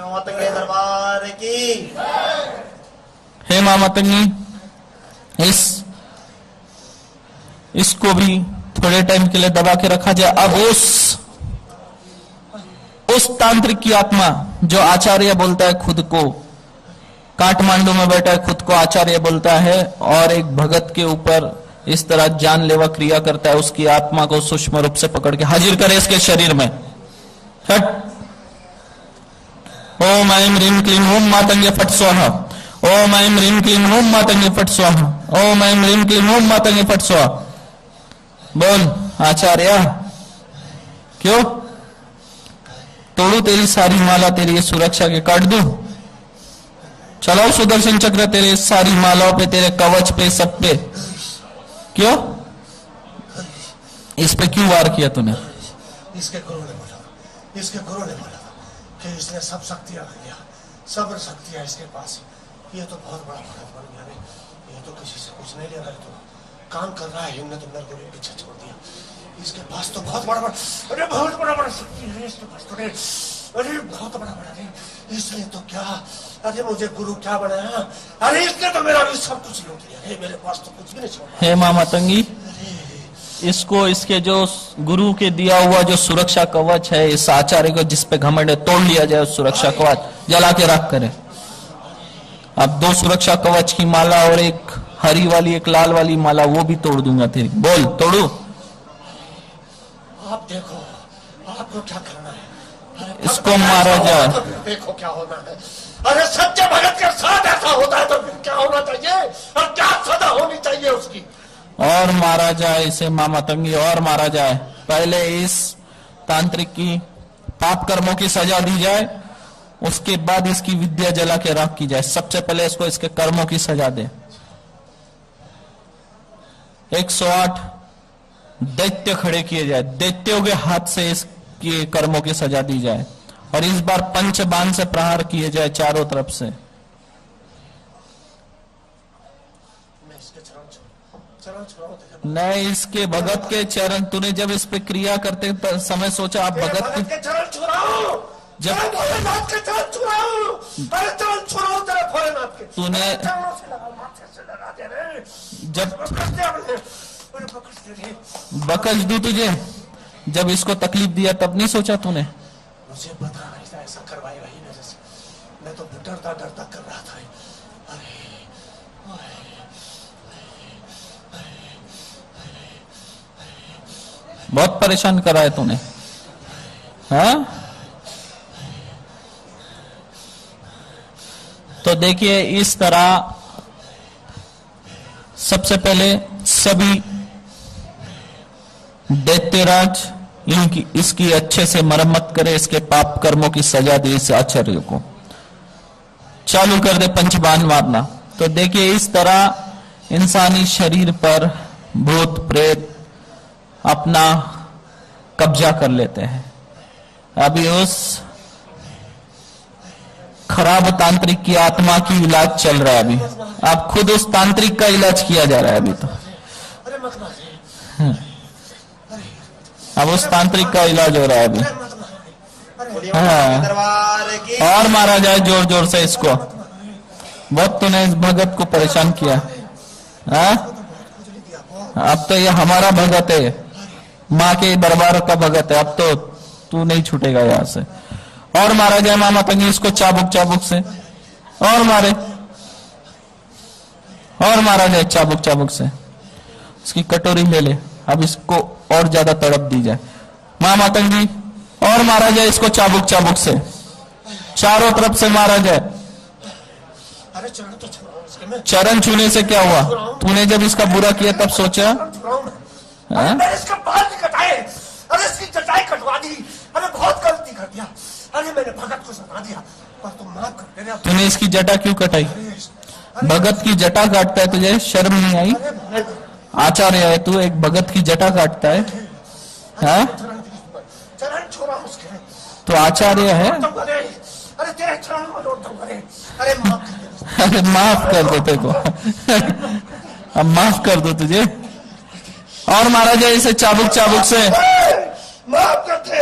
मातंगे दरबार की। हे मां मतंगी, इसको भी थोड़े टाइम के लिए दबा के रखा जाए। अब उस तांत्रिक की आत्मा जो आचार्य बोलता है खुद को, काठमांडू में बैठा है, खुद को आचार्य बोलता है, और एक भगत के ऊपर इस तरह जानलेवा क्रिया करता है, उसकी आत्मा को सूक्ष्म रूप से पकड़ के हाजिर करे इसके शरीर में। हट। ओम ऐं ह्रीं क्लीं हुं मातंगे फट स्वाहा, ओम ऐं ह्रीं क्लीं हुं मातंगे फट स्वाहा, ओम ऐं ह्रीं क्लीं हुं मातंगे फट स्वाहा। बोल आचार्य, क्यों तोड़ू तेरी सारी माला, तेरी ये सुरक्षा के काट दूं? चलाओ सुदर्शन चक्र तेरे सारी मालाओं पे, तेरे कवच पे, सब पे। क्यों इस पे क्यों वार किया तूने? इसके गुरु ने बोला, इसके गुरु ने बोला कि इसने सब शक्तियां ले लिया, सब शक्तियां इसके पास। ये तो बहुत बड़ा भगत बन गया रे, ये तो किसी से कुछ नहीं ले रहा है, तो काम कर रहा है। हिमने तो मेरे को भी पीछे छोड़ दिया। इसके पास तो बहुत बड़ा अरे बहुत बड़ा शक्ति है इसके पास तो रे, अरे बहुत बड़ा रे। इसलिए तो क्या, अरे मुझे गुरु क्या बनाया? अरे इसने तो मेरा भी सब कुछ लूट लिया रे, मेरे पास तो कुछ भी नहीं छोड़ा। हे माँ मातंगी, इसको इसके जो गुरु के दिया हुआ जो सुरक्षा कवच है, इस आचार्य को जिस पे घमंड है, तोड़ लिया जाए उस सुरक्षा कवच, जला के राख करे। अब 2 सुरक्षा कवच की माला और एक हरी वाली एक लाल वाली माला वो भी तोड़ दूंगा तेरी। बोल तोड़ू? आप देखो आपको क्या करना है। इसको मारा जाए। तो देखो क्या होना है। अरे सच्चे भगत के साथ ऐसा होता है तो फिर क्या होना चाहिए और क्या सजा होनी चाहिए उसकी? और मारा जाए इसे माँ मातंगी, और मारा जाए। पहले इस तांत्रिक की पाप कर्मों की सजा दी जाए, उसके बाद इसकी विद्या जला के राख की जाए। सबसे पहले इसको इसके कर्मों की सजा दे। 108 दैत्य खड़े किए जाए, दैत्यों के हाथ से इसके कर्मों की सजा दी जाए, और इस बार पंचबाण से प्रहार किए जाए चारों तरफ से। नहीं, इसके भगत के चरण, तूने जब इस पे क्रिया करते समय सोचा आप भगत के चरण छुड़ाओ, जब भोलेनाथ के चरण छुड़ाओ, अरे चरण छुड़ाओ तेरे भोलेनाथ के। तूने जब बकस दूं तुझे, जब इसको तकलीफ दिया तब नहीं सोचा तूने? मुझे पता ऐसा करवाएगा ही मेरे से, मैं तो डरता डरता कर रहा था। बहुत परेशान करा है तूने, हाँ? तो देखिए इस तरह सबसे पहले सभी दैत्यराज इसकी अच्छे से मरम्मत करे, इसके पाप कर्मों की सजा दे इस आचार्य को, चालू कर दे पंचबाण मारना। तो देखिए इस तरह इंसानी शरीर पर भूत प्रेत अपना कब्जा कर लेते हैं। अभी उस खराब तांत्रिक की आत्मा की इलाज चल रहा है। अभी अब खुद उस तांत्रिक का इलाज किया जा रहा है अभी तो। अब उस तांत्रिक का इलाज हो रहा है अभी। हाँ, और मारा जाए जोर जोर से इसको। बहुत तूने इस भगत को परेशान किया। हाँ, अब तो ये हमारा भगत है, माँ के दरबार का भगत है। अब तो तू नहीं छूटेगा यहाँ से। और मारा जाए माँ मातंगी इसको चाबुक चाबुक से, और मारे, और मारा जाए चाबुक चाबुक से। इसकी कटोरी ले ले, अब इसको और ज्यादा तड़प दी जाए माँ मातंगी, और मारा जाए इसको चाबुक चाबुक से, चारों तरफ से मारा जाए। अरे चरण तो छुड़ाओ इसके में। चरण छूने से क्या हुआ? तूने जब इसका बुरा किया तब सोचा? मैंने इसका बाल भी कटाए, अरे इसकी जटाई कटवा दी, अरे बहुत गलती कर दिया, अरे मैंने भगत को सता दिया, पर तुम माफ कर देना। तूने इसकी जटा क्यों कटाई? भगत की जटा काटता है, तुझे शर्म नहीं आई? आचार्य है तू, एक भगत की जटा काटता है? हाँ? चरण छोड़ा उसके। तो आचार्य है? अरे तेरे चरण में लौट दूंगा रे। अरे अरे माफ कर दो तेरे को। अब माफ कर दो तुझे। और मारा जाए इसे चाबुक चाबुक से। माफ करते,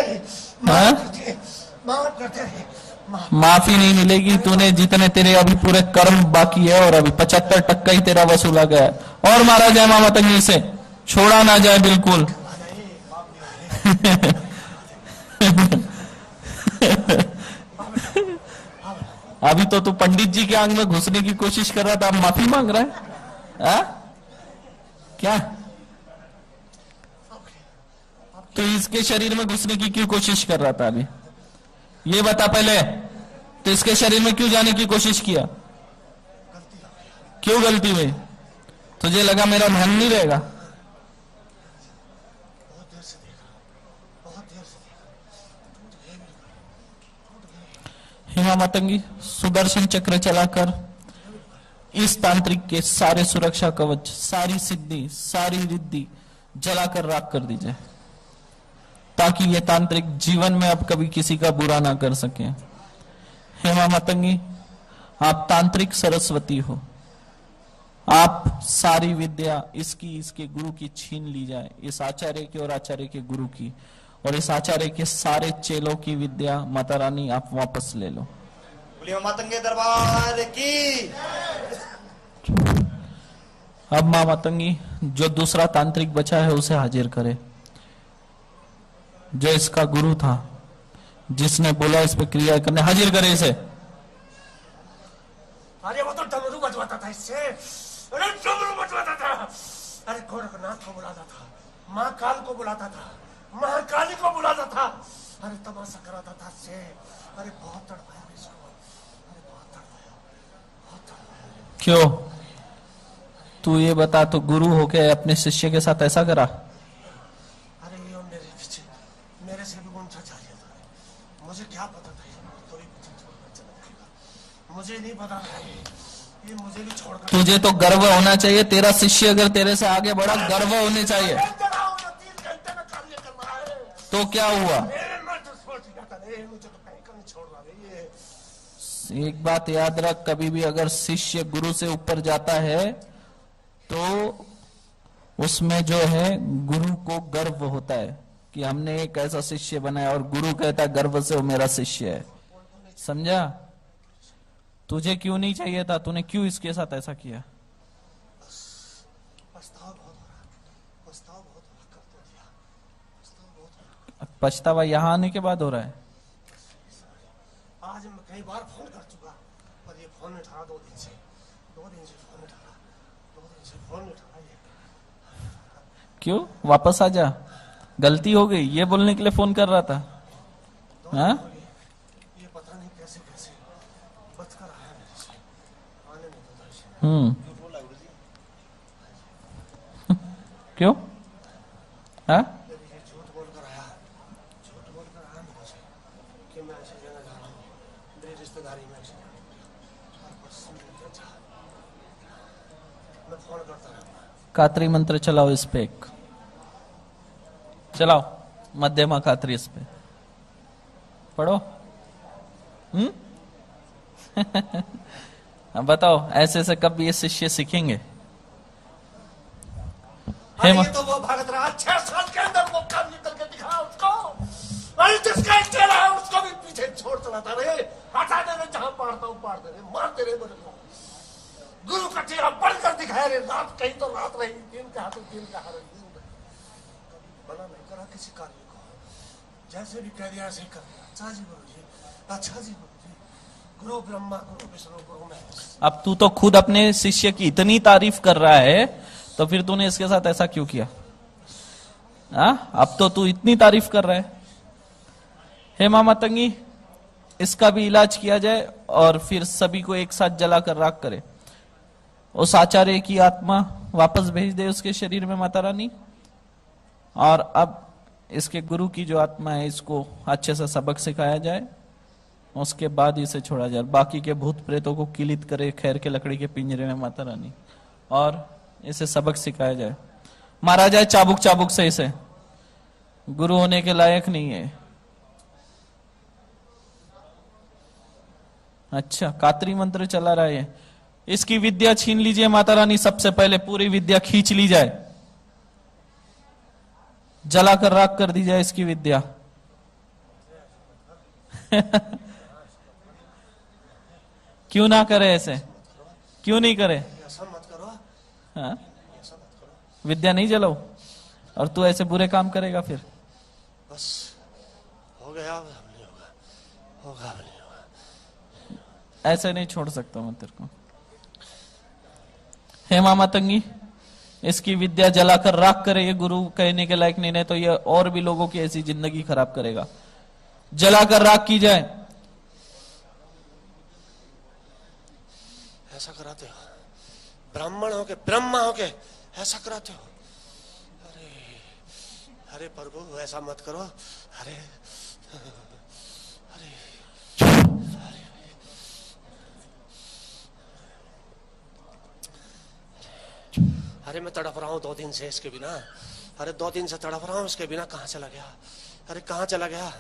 हाँ? माफ करते। माफी नहीं मिलेगी। तूने जितने तेरे अभी पूरे कर्म बाकी है, और अभी 75% ही तेरा वसूला गया है। और मारा जाए मामा तंगी से, छोड़ा ना जाए बिल्कुल। अभी तो तू पंडित जी के आंग में घुसने की कोशिश कर रहा था, अब माफी मांग रहा है? आ? क्या तो इसके शरीर में घुसने की क्यों कोशिश कर रहा था? अभी ये बता पहले, तो इसके शरीर में क्यों जाने की कोशिश किया? क्यों गलती हुई? तुझे लगा मेरा ध्यान नहीं रहेगा? हेमा मातंगी सुदर्शन चक्र चलाकर इस तांत्रिक के सारे सुरक्षा कवच, सारी सिद्धि, सारी रिद्धि जलाकर राख कर दीजिए, ताकि ये तांत्रिक जीवन में अब कभी किसी का बुरा ना कर सके। हेमा मातंगी, आप तांत्रिक सरस्वती हो। आप सारी विद्या इसके गुरु की छीन ली जाए, इस आचार्य की और आचार्य के गुरु की, और इस आचार्य के सारे चेलों की विद्या माता रानी आप वापस ले लो। बोलिए मातंगे दरबार की। अब मां मातंगी जो दूसरा तांत्रिक बचा है उसे हाजिर करे, जो इसका गुरु था, जिसने बोला इस पे क्रिया करने, हाजिर करे इसे। अरे वो तो डमरू बजवाता था इससे, अरे डमरू बजवाता था, अरे गोरखनाथ को बुलाता था, माँ काल को बुलाता था, महाकाली को बुलाता था, अरे तमाशा कराता था इससे। अरे बहुत तड़पाया इसको, अरे बहुत तड़पाया, बहुत तड़पाया। क्यों? तू ये बता, तो गुरु होके अपने शिष्य के साथ ऐसा करा? अरे ये मेरे पीछे, मेरे से भी गुंठा चाहिए था, मुझे क्या पता था तो भी पीछे छोड़कर चला जाएगा, मुझे नहीं पता था ये मुझे भी छोड़कर। तुझे तो गर्व होना चाहिए, तेरा शिष्य अगर तेरे से आगे बढ़ा, गर्व होने चाहिए। 3 घंटे में कार्य करना है तो क्या हुआ? मैं तो सोच रहा था मुझे तो कहीं नहीं छोड़ रहा है ये। एक बात याद रख, कभी भी अगर शिष्य गुरु से ऊपर जाता है तो उसमें जो है गुरु को गर्व होता है कि हमने एक ऐसा शिष्य बनाया, और गुरु कहता है गर्व से वो मेरा शिष्य है। समझा? तुझे क्यों नहीं चाहिए था? तूने क्यों इसके साथ ऐसा किया? पछतावा बहुत हो रहा, पछतावा बहुत हो रहा, कर तो दिया, पछतावा बहुत हो रहा। पछतावा यहाँ आने के बाद हो रहा है? आज मैं कई बार फोन कर चुका, पर ये फोन नहीं उठा रहा। 2 दिन से फोन नहीं उठा रहा, 2 दिन से फोन नहीं उठा रहा ये। क्यों? वापस आ जा, गलती हो गई ये बोलने के लिए फोन कर रहा था। हाँ, ये पता नहीं कैसे कैसे बचकर आया मेरे से, आने नहीं देता इसे। क्यों? हाँ, ये झूठ बोलकर आया, झूठ बोलकर आया मेरे से कि मैं ऐसे जगह जा रहा हूँ, मेरी रिश्तेदारी में ऐसे मैं फोन करता रहूँगा। कात्री मंत्र चलाओ इस पे, एक चलाओ, मध्यमा कात्री इस पे पढ़ो। अब बताओ, ऐसे से कब ये शिष्य सीखेंगे? अरे ये तो वो भगत रहा, 6 साल के अंदर वो काम निकल के दिखा उसको। अरे जिसका चेहरा है उसको भी पीछे छोड़ चलाता रहे, हटा दे रहे, जहां मारता हूं मार दे रहे, मारते रहे मेरे को। गुरु का चेहरा बढ़कर दिखाया रे, रात कहीं तो रात रही, दिन का हाथ दिन का हाथ, दिन कभी मना नहीं करा किसी कार्य को, जैसे भी कह दिया ऐसे कर दिया। अच्छा जी गुरु जी, अच्छा जी गुरु जी, गुरु ब्रह्मा गुरु विष्णु गुरु महेश। अब तू तो खुद अपने शिष्य की इतनी तारीफ कर रहा है, तो फिर तूने इसके साथ ऐसा क्यों किया? अब तो तू इतनी तारीफ कर रहा है। हेमा मातंगी, इसका भी इलाज किया जाए और फिर सभी को एक साथ जलाकर राख करे। उस आचार्य की आत्मा वापस भेज दे उसके शरीर में माता रानी, और अब इसके गुरु की जो आत्मा है इसको अच्छे से सबक सिखाया जाए, उसके बाद इसे छोड़ा जाए। बाकी के भूत प्रेतों को किलित करे खैर के लकड़ी के पिंजरे में माता रानी, और इसे सबक सिखाया जाए, मारा जाए चाबुक चाबुक से। इसे गुरु होने के लायक नहीं है। अच्छा, कात्री मंत्र चला रहा है, इसकी विद्या छीन लीजिए माता रानी। सबसे पहले पूरी विद्या खींच ली जाए, जलाकर राख कर दी जाए इसकी विद्या। क्यों ना करे ऐसे? क्यों नहीं करे? ऐसा मत करो, हाँ? ऐसा मत करो, विद्या नहीं जलाओ और तू ऐसे बुरे काम करेगा फिर? बस हो गया, अब नहीं होगा, होगा अब नहीं होगा। ऐसे नहीं छोड़ सकता मैं तेरे को। हेमा मातंगी, इसकी विद्या जलाकर राख करे, ये गुरु कहने के लायक नहीं, तो ये और भी लोगों की ऐसी जिंदगी खराब करेगा। जलाकर राख की जाए। ऐसा कराते हो, ब्राह्मण हो के ब्रह्मा हो के ऐसा कराते हो? अरे अरे प्रभु ऐसा मत करो, अरे अरे अरे मैं तड़प रहा हूँ 2 दिन से इसके बिना। अरे 2 दिन से तड़प रहा हूँ इसके बिना। कहाँ चला गया? अरे कहाँ चला गया?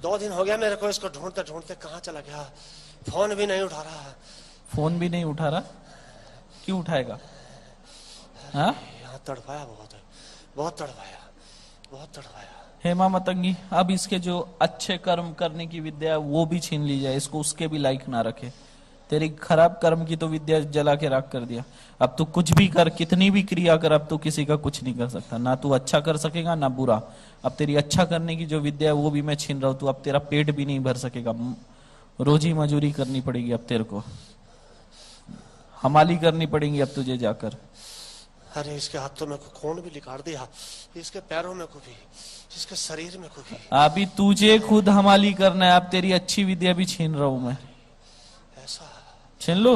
2 दिन हो गया मेरे को इसको ढूंढते ढूंढते। कहाँ चला गया? फोन भी नहीं उठा रहा। फोन भी नहीं उठा रहा? क्यों उठाएगा? हाँ, यहाँ तड़पाया बहुत है, बहुत तड़पाया, बहुत तड़पाया। हेमा मतंगी, अब इसके जो अच्छे कर्म करने की विद्या है वो भी छीन ली जाए, इसको उसके भी लायक ना रखे। तेरी खराब कर्म की तो विद्या जला के राख कर दिया। अब तू कुछ भी कर, कितनी भी क्रिया कर, अब तू किसी का कुछ नहीं कर सकता। ना तू अच्छा कर सकेगा ना बुरा। अब तेरी अच्छा करने की जो विद्या है वो भी मैं छीन रहा हूं। तू अब तेरा पेट भी नहीं भर सकेगा। रोजी मजूरी करनी पड़ेगी अब तेरे को, हमाली करनी पड़ेगी अब तुझे जाकर। अरे इसके हाथों में खून भी निकाल दिया, इसके पैरों में को भी, इसके शरीर में को भी। अभी तुझे खुद हमाली करना है। अब तेरी अच्छी विद्या भी छीन रहा हूं मैं। ऐसा छीन लो।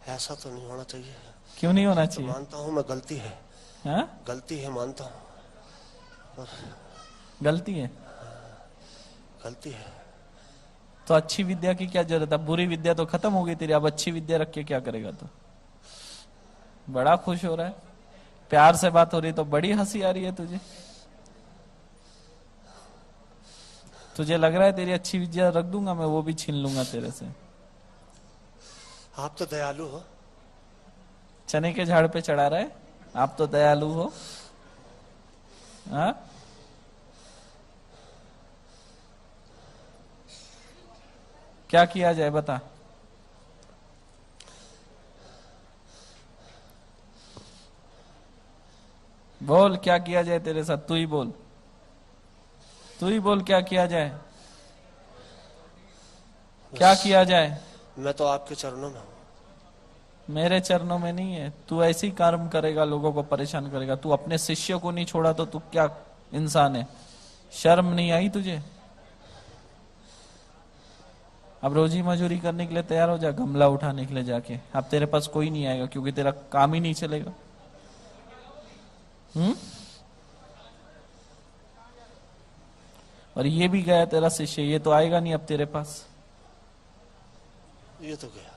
ऐसा तो नहीं होना चाहिए। क्यों नहीं होना तो चाहिए? मानता हूँ मैं गलती है, हाँ? गलती है मानता हूँ, पर गलती है गलती है। तो अच्छी विद्या की क्या जरूरत है? बुरी विद्या तो खत्म हो गई तेरी। अब अच्छी विद्या रख के क्या करेगा? तो बड़ा खुश हो रहा है, प्यार से बात हो रही तो बड़ी हंसी आ रही है तुझे। तुझे लग रहा है तेरी अच्छी विद्या रख दूंगा मैं, वो भी छीन लूंगा तेरे से। आप तो दयालु हो। चने के झाड़ पे चढ़ा रहा है, आप तो दयालु हो। हाँ, क्या किया जाए बता? बोल क्या किया जाए तेरे साथ? तू ही बोल, तू ही बोल क्या किया जाए? क्या किया जाए? मैं तो आपके चरणों में हूँ। मेरे चरणों में नहीं है। तू ऐसी कर्म करेगा, लोगों को परेशान करेगा। तू अपने शिष्य को नहीं छोड़ा तो तू क्या इंसान है? शर्म नहीं आई तुझे? अब रोजी मजूरी करने के लिए तैयार हो जा, गमला उठाने के लिए जाके। अब तेरे पास कोई नहीं आएगा क्योंकि तेरा काम ही नहीं चलेगा। और ये भी गया तेरा शिष्य, ये तो आएगा नहीं अब तेरे पास। ये तो गया,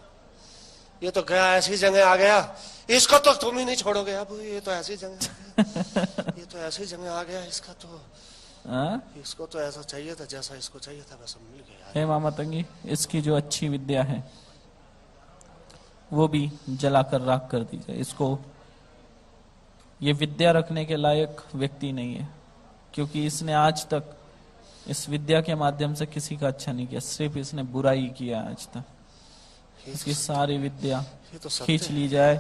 ये तो गया, ऐसी जगह आ गया। इसको तो तुम ही नहीं छोड़ोगे अब। ये तो ऐसी जगह आ गया। ये तो ऐसी जगह आ गया। इसका तो इसको तो ऐसा चाहिए था जैसा इसको चाहिए था, बस मिल गया। हे मामा तंगी, इसकी जो अच्छी विद्या है वो भी जलाकर राख कर दी जाए। इसको, ये विद्या रखने के लायक व्यक्ति नहीं है, क्योंकि इसने आज तक इस विद्या के माध्यम से किसी का अच्छा नहीं किया, सिर्फ इसने बुराई किया आज तक। इसकी सारी विद्या तो खींच ली जाए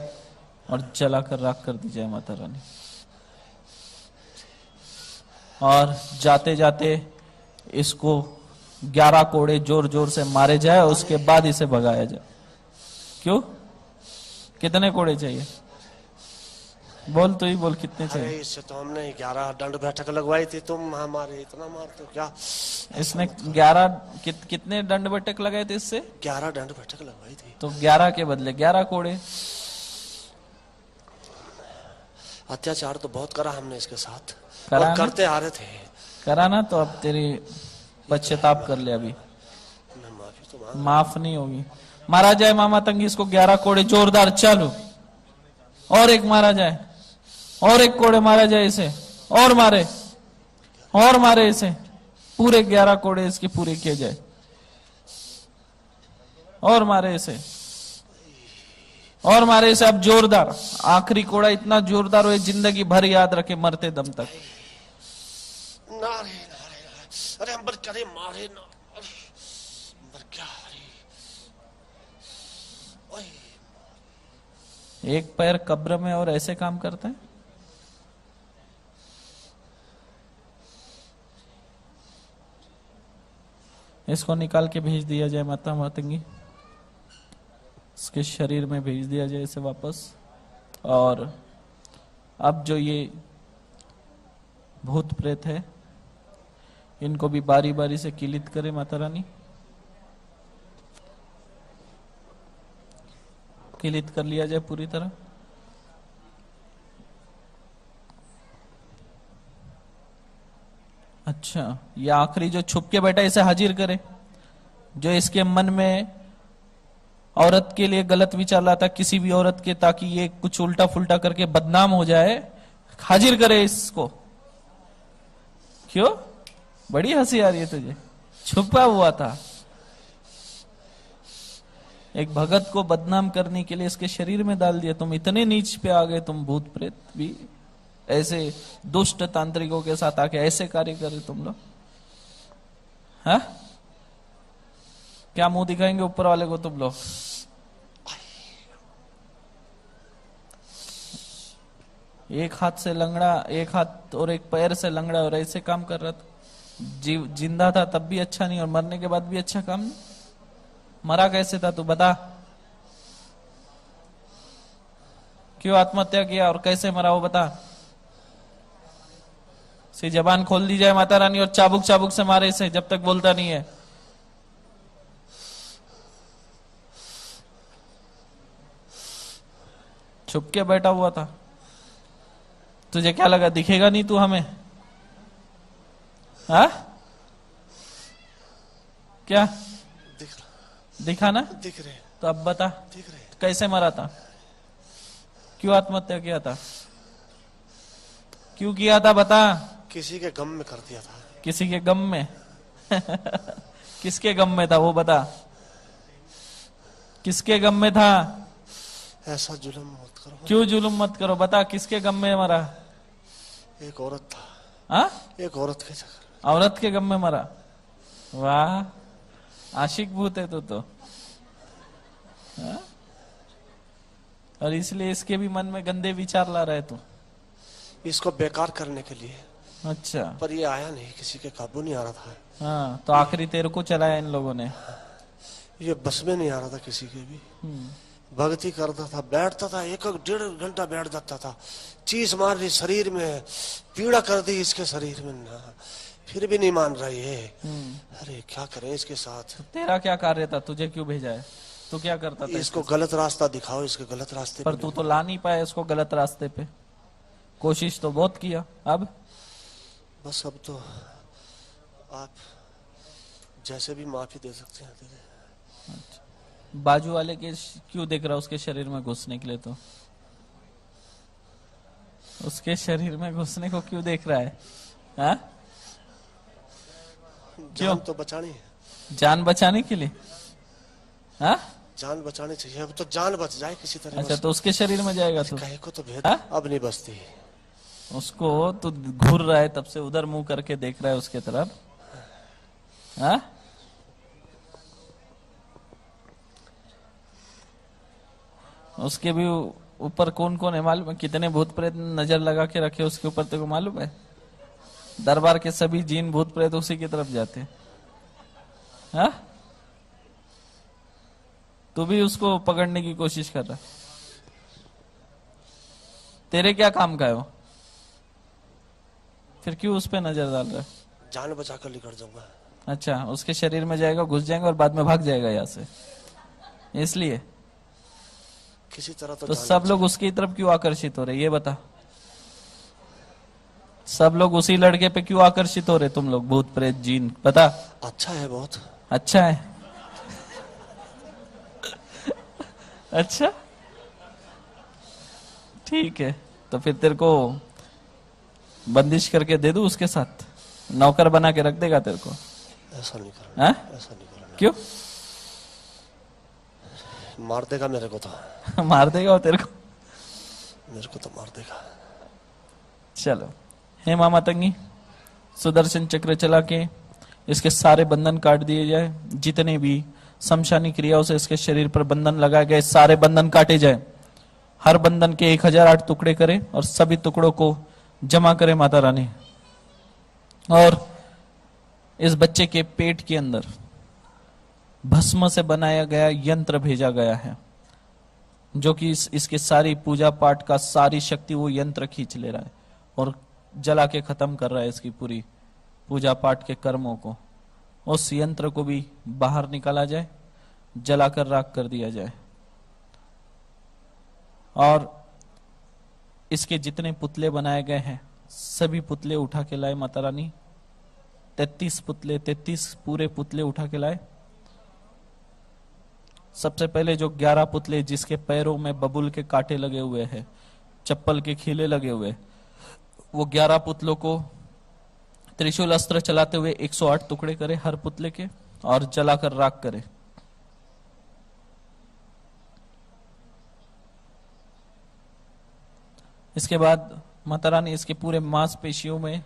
और जलाकर राख कर दी जाए माता रानी। और जाते जाते इसको 11 कोड़े जोर जोर से मारे जाए और उसके बाद इसे भगाया जाए। क्यों? कितने कोड़े चाहिए? बोल, तो ही बोल, कितने अरे चाहिए? इससे तो हमने 11 दंड बैठक लगवाई थी। तुम हमारे इतना मारते हो क्या? इसने 11 कितने दंड बैठक लगाए थे इससे? 11 दंड बैठक लगवाई थी। तो 11 के बदले 11 कोड़े। अत्याचार तो बहुत करा हमने इसके साथ, करा और ना? करते आ रहे थे। कराना तो अब तेरी पश्चाताप कर ले। अभी मैं माफी तो मांग। माफ नहीं होगी। मारा जाए मामा तंगी इसको 11 कोड़े जोरदार। चालू। और एक मारा जाए, और एक कोड़े मारा जाए इसे, और मारे, और मारे इसे। पूरे 11 कोड़े इसके पूरे किए जाए, और मारे इसे, और मारे इसे। अब जोरदार, आखिरी कोड़ा इतना जोरदार हो जिंदगी भर याद रखे, मरते दम तक। नारे नारे नारे। अरे अंबर करे मारे ना। अंबर क्या? ओए एक पैर कब्र में और ऐसे काम करते हैं। इसको निकाल के भेज दिया जाए माता मातंगी, इसके शरीर में भेज दिया जाए इसे वापस। और अब जो ये भूत प्रेत है इनको भी बारी बारी से किलित करे माता रानी। किलित कर लिया जाए पूरी तरह। अच्छा, ये आखिरी जो छुप के बैठा इसे हाजिर करे, जो इसके मन में औरत के लिए गलत विचार लाता किसी भी औरत के, ताकि ये कुछ उल्टा फुल्टा करके बदनाम हो जाए, हाजिर करे इसको। क्यों बड़ी हंसी आ रही है तुझे? छुपा हुआ था। एक भगत को बदनाम करने के लिए इसके शरीर में डाल दिया। तुम इतने नीच पे आ गए, तुम भूत प्रेत भी ऐसे दुष्ट तांत्रिकों के साथ आके ऐसे कार्य करे तुम लोग। हाँ, क्या मुंह दिखाएंगे ऊपर वाले को तुम लोग? एक हाथ से लंगड़ा, एक हाथ और एक पैर से लंगड़ा, और ऐसे काम कर रहा था। जिंदा था तब भी अच्छा नहीं, और मरने के बाद भी अच्छा काम नहीं। मरा कैसे था तू बता? क्यों आत्महत्या किया और कैसे मरा वो बता? सी जबान खोल दी जाए माता रानी और चाबुक चाबुक से मारे इसे जब तक बोलता नहीं है। छुप के बैठा हुआ था। तुझे क्या लगा दिखेगा नहीं तू हमें? हाँ, क्या दिखा ना? दिख रहे, तो अब बता दिख रहे। कैसे मरा था? क्यों आत्महत्या किया था? क्यों किया था बता? किसी के गम में कर दिया था। किसी के गम में? किसके गम में था वो बता? किसके गम में था? ऐसा जुल्म मत करो। क्यों जुल्म मत करो बता, किसके गम में मरा? एक औरत था। हाँ, एक औरत के चक्कर। औरत के गम में मरा। वाह, आशिक भूत है तो। हाँ? और इसलिए इसके भी मन में गंदे विचार ला रहा है तू। इसको बेकार करने के लिए। अच्छा, पर ये आया नहीं, किसी के काबू नहीं आ रहा था। हाँ, तो आखिरी तेरे को चलाया इन लोगों ने। ये बस में नहीं आ रहा था किसी के भी। भक्ति करता था, बैठता था, 1-1.5 घंटा बैठ जाता था। चीज मार रही शरीर में, पीड़ा कर दी इसके शरीर में ना, फिर भी नहीं मान रहा ये। अरे क्या करें इसके साथ? तेरा क्या कार्य था? तुझे क्यों भेजा है? तू क्या करता था? इसको गलत रास्ता दिखाओ, इसके गलत रास्ते पर पे तू तो ला नहीं पाया इसको गलत रास्ते पे। कोशिश तो बहुत किया। अब बस अब तो आप जैसे भी माफी दे सकते हैं दे दे। बाजू वाले के क्यों देख रहा उसके शरीर में घुसने के लिए? तो उसके शरीर में घुसने को क्यों देख रहा है? हाँ? जान तो बचानी है। जान बचाने के लिए? हाँ? जान बचानी चाहिए। अब तो जान बच जाए किसी तरह। अच्छा, तो उसके शरीर में जाएगा तू? कहीं को तो भेद हाँ? अब नहीं बचती। उसको तो घूर रहा है तब से, उधर मुंह करके देख रहा है उसके तरफ। हाँ? उसके भी ऊपर कौन कौन है मालूम है? कितने भूत प्रेत नजर लगा के रखे उसके ऊपर, तेरे को मालूम है? दरबार के सभी जीन भूत प्रेत उसी की तरफ जाते हैं। हाँ? तू भी उसको पकड़ने की कोशिश कर रहा है। तेरे क्या काम का है वो? फिर क्यों उस पे नजर डाल रहा है? जान बचाकर निकल जाऊंगा। अच्छा, उसके शरीर में जाएगा, घुस जाएगा और बाद में भाग जाएगा यहाँ से, इसलिए? किसी तरह तो सब लोग उसकी तरफ क्यों आकर्षित हो रहे ये बता? सब लोग उसी लड़के पे क्यों आकर्षित हो रहे तुम लोग, भूत प्रेत जीन? बता। अच्छा है, बहुत अच्छा है। अच्छा, ठीक है। तो फिर तेरे को बंदिश करके दे दूं उसके साथ? नौकर बना के रख देगा तेरे को? ऐसा नहीं करना। हाँ? ऐसा नहीं करना। क्यों? मार देगा मेरे को तो। मार देगा वो तेरे को? मेरे को तो मार देगा। चलो, हे मामा तंगी, सुदर्शन चक्र चला के इसके सारे बंधन काट दिए जाए। जितने भी शमशानी क्रियाओं से इसके शरीर पर बंधन लगाए गए, सारे बंधन काटे जाए। हर बंधन के 1008 टुकड़े करें और सभी टुकड़ों को जमा करे माता रानी। और इस बच्चे के पेट के अंदर भस्म से बनाया गया यंत्र भेजा गया है, जो कि इसके सारी पूजा पाठ का सारी शक्ति वो यंत्र खींच ले रहा है और जला के खत्म कर रहा है इसकी पूरी पूजा पाठ के कर्मों को। उस यंत्र को भी बाहर निकाला जाए, जलाकर राख कर दिया जाए। और इसके जितने पुतले बनाए गए हैं सभी पुतले उठा के लाए माता रानी। 33 पुतले, 33 पूरे पुतले उठा के लाए। सबसे पहले जो 11 पुतले जिसके पैरों में बबूल के कांटे लगे हुए हैं, चप्पल के खीले लगे हुए, वो 11 पुतलों को त्रिशूल अस्त्र चलाते हुए 108 टुकड़े करे हर पुतले के और जलाकर राख करे। इसके बाद माता रानी इसके पूरे मांसपेशियों में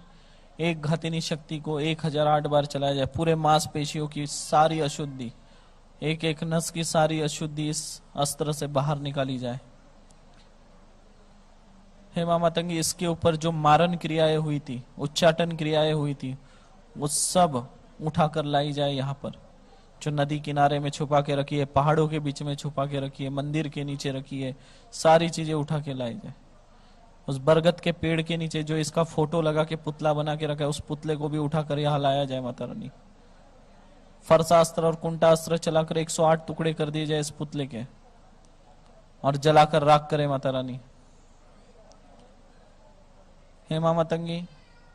एक घातिनी शक्ति को 1008 बार चलाया जाए। पूरे मांसपेशियों की सारी अशुद्धि, एक एक नस की सारी अशुद्धि इस अस्त्र से बाहर निकाली जाए। हे मां मातंगी, इसके ऊपर जो मारन क्रियाएं हुई थी, उच्चाटन क्रियाएं हुई थी, वो सब उठाकर लाई जाए। यहाँ पर जो नदी किनारे में छुपा के रखी है, पहाड़ों के बीच में छुपा के रखी है, मंदिर के नीचे रखी है, सारी चीजें उठा के लाई जाए। उस बरगद के पेड़ के नीचे जो इसका फोटो लगा के पुतला बना के रखा है, उस पुतले को भी उठाकर यहाँ लाया जाए माता रानी। फरसास्त्र और कुंटास्त्र चलाकर 108 टुकड़े कर दिए जाए इस पुतले के और जलाकर राख करे माता रानी। हे मां मातंगी,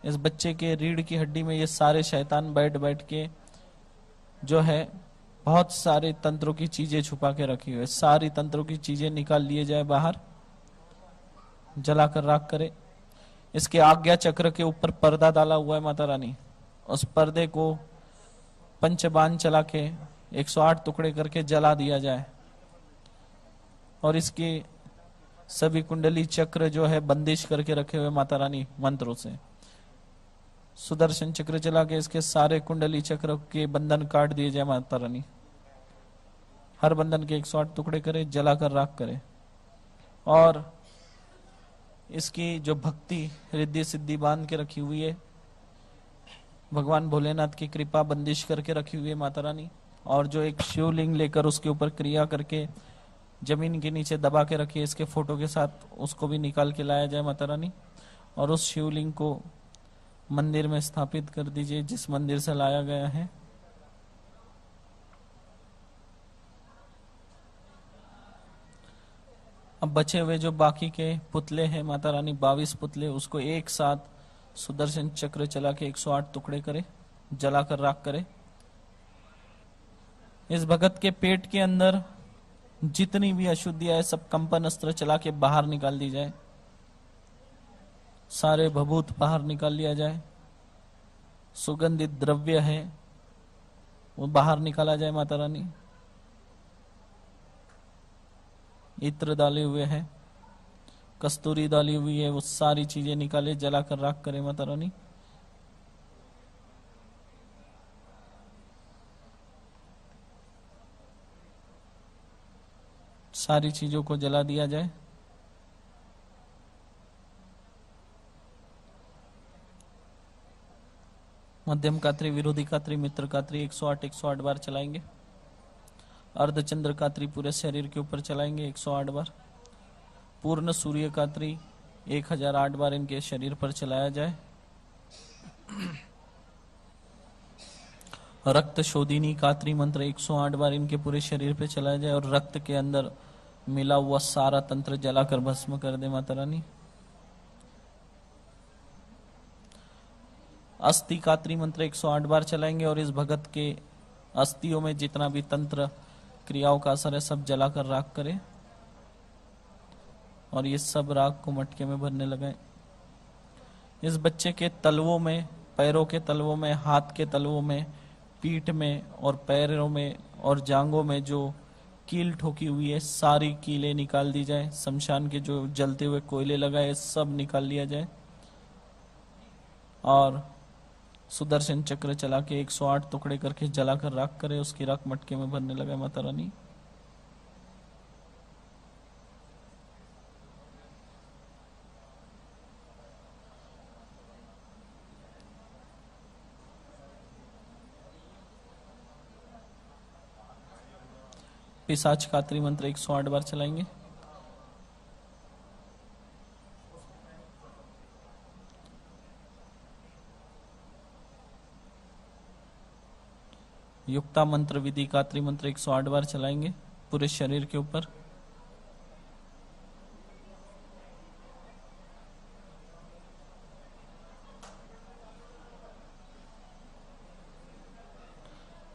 इस बच्चे के रीढ़ की हड्डी में ये सारे शैतान बैठ बैठ के जो है बहुत सारे तंत्रों की चीजें छुपा के रखी हुई है, सारी तंत्रों की चीजें निकाल लिए जाए बाहर, जलाकर राख करे। इसके आज्ञा चक्र के ऊपर पर्दा डाला हुआ है माता रानी, उस पर्दे को पंचबाण चला के 108 टुकड़े करके जला दिया जाए और इसकी सभी कुंडली चक्र जो है बंदिश करके रखे हुए माता रानी मंत्रों से सुदर्शन चक्र चला के इसके सारे कुंडली चक्र के बंधन काट दिए जाए माता रानी। हर बंधन के 108 टुकड़े करे, जलाकर राख करे और इसकी जो भक्ति रिद्धि सिद्धि बांध के रखी हुई है, भगवान भोलेनाथ की कृपा बंदिश करके रखी हुई है माता रानी। और जो एक शिवलिंग लेकर उसके ऊपर क्रिया करके जमीन के नीचे दबा के रखी है इसके फोटो के साथ, उसको भी निकाल के लाया जाए माता रानी और उस शिवलिंग को मंदिर में स्थापित कर दीजिए जिस मंदिर से लाया गया है। अब बचे हुए जो बाकी के पुतले हैं माता रानी, 22 पुतले, उसको एक साथ सुदर्शन चक्र चला के 108 टुकड़े करे, जलाकर राख करे। इस भगत के पेट के अंदर जितनी भी अशुद्धियां है सब कंपन अस्त्र चला के बाहर निकाल दी जाए, सारे भभूत बाहर निकाल लिया जाए। सुगंधित द्रव्य है वो बाहर निकाला जाए माता रानी। इत्र डाले हुए हैं, कस्तूरी डाली हुई है, वो सारी चीजें निकाले, जलाकर राख करे माता रानी। सारी चीजों को जला दिया जाए। मध्यम कात्री, विरोधी कात्री, मित्र कात्री 108 बार चलाएंगे। अर्धचंद्र कात्री पूरे शरीर के ऊपर चलाएंगे 108 बार। पूर्ण सूर्य कात्री 1008 बार इनके शरीर पर चलाया जाए। रक्त शोधिनी कात्री मंत्र 108 बार इनके पूरे शरीर पे चलाया जाए और रक्त के अंदर मिला हुआ सारा तंत्र जलाकर भस्म कर दे माता रानी। अस्थि कात्री मंत्र 108 बार चलाएंगे और इस भगत के अस्थियों में जितना भी तंत्र क्रियाओं का असर है सब जलाकर राख करे और ये सब राख को मटके में भरने लगाए। इस बच्चे के तलवों में, पैरों के तलवों में, हाथ के तलवों में, पीठ में और पैरों में और जांघों में जो कील ठोकी हुई है सारी कीलें निकाल दी जाए। शमशान के जो जलते हुए कोयले लगाए सब निकाल लिया जाए और सुदर्शन चक्र चला के 108 टुकड़े करके जलाकर राख करे, उसकी राख मटके में भरने लगा माता रानी। पिशाच कात्री मंत्र 108 बार चलाएंगे। युक्ता मंत्र विधि कात्री मंत्र 108 बार चलाएंगे पूरे शरीर के ऊपर।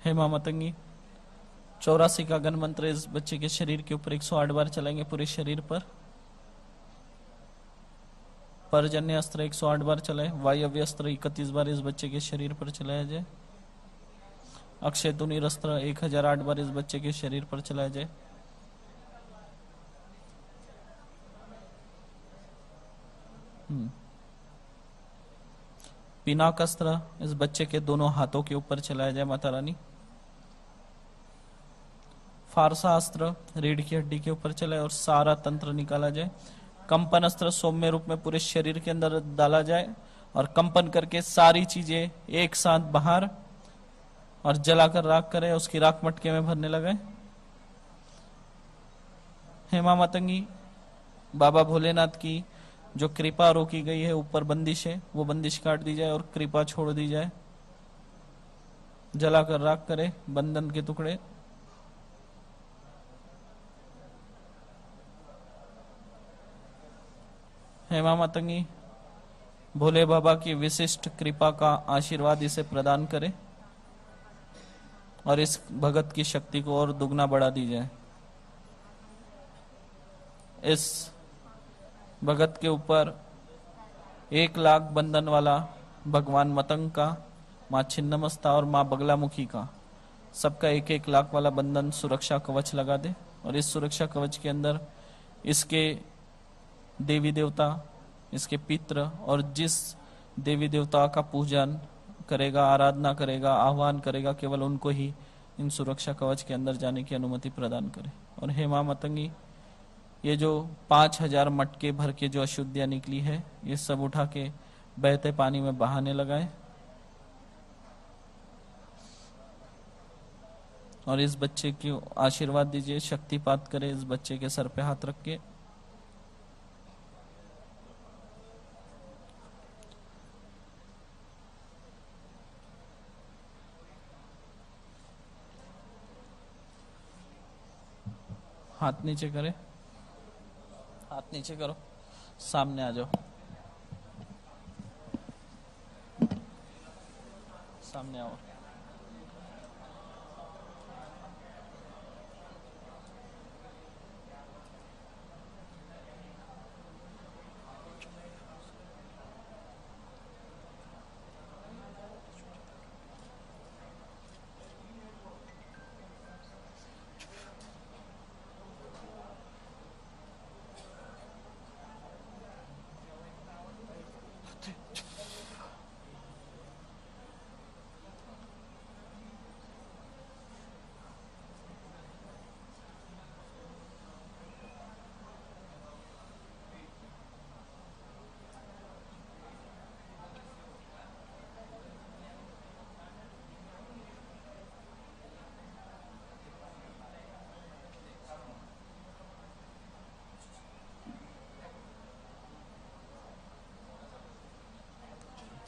हे मां मतंगी, 84 का गन मंत्र इस बच्चे के शरीर के ऊपर 108 बार चलाएंगे, पूरे शरीर पर। परजन्य अस्त्र 108 बार चलाए। वायव्य अस्त्र 31 बार इस बच्चे के शरीर पर चलाया जाए। अक्षय तुनीर अस्त्र 1008 बार इस बच्चे के शरीर पर चलाया जाए। पिनाक अस्त्र इस बच्चे के दोनों हाथों के ऊपर चलाया जाए माता रानी। फारसा अस्त्र रीढ़ की हड्डी के ऊपर चलाए और सारा तंत्र निकाला जाए। कंपन अस्त्र सौम्य रूप में पूरे शरीर के अंदर डाला जाए और कंपन करके सारी चीजें एक साथ बाहर और जलाकर राख करे, उसकी राख मटके में भरने लगे। हेमा मातंगी बाबा भोलेनाथ की जो कृपा रोकी गई है, ऊपर बंदिश है, वो बंदिश काट दी जाए और कृपा छोड़ दी जाए। जलाकर राख करे बंधन के टुकड़े। हेमा मातंगी भोले बाबा की विशिष्ट कृपा का आशीर्वाद इसे प्रदान करे और इस भगत की शक्ति को और दुगना बढ़ा दी जाए। इस भगत के ऊपर 1 लाख बंधन वाला भगवान मतंग का, माँ छिन्नमस्ता और माँ बगलामुखी का, सबका 1-1 लाख वाला बंधन सुरक्षा कवच लगा दे और इस सुरक्षा कवच के अंदर इसके देवी देवता, इसके पित्र और जिस देवी देवता का पूजन करेगा, आराधना करेगा, आह्वान करेगा, केवल उनको ही इन सुरक्षा कवच के अंदर जाने की अनुमति प्रदान करे। और हेमा मतंगी ये जो 5000 मटके भर के जो अशुद्धियां निकली है, ये सब उठा के बहते पानी में बहाने लगाए और इस बच्चे को आशीर्वाद दीजिए, शक्तिपात करे इस बच्चे के सर पे हाथ रख के। हाथ नीचे करे, हाथ नीचे करो, सामने आ जाओ, सामने आओ।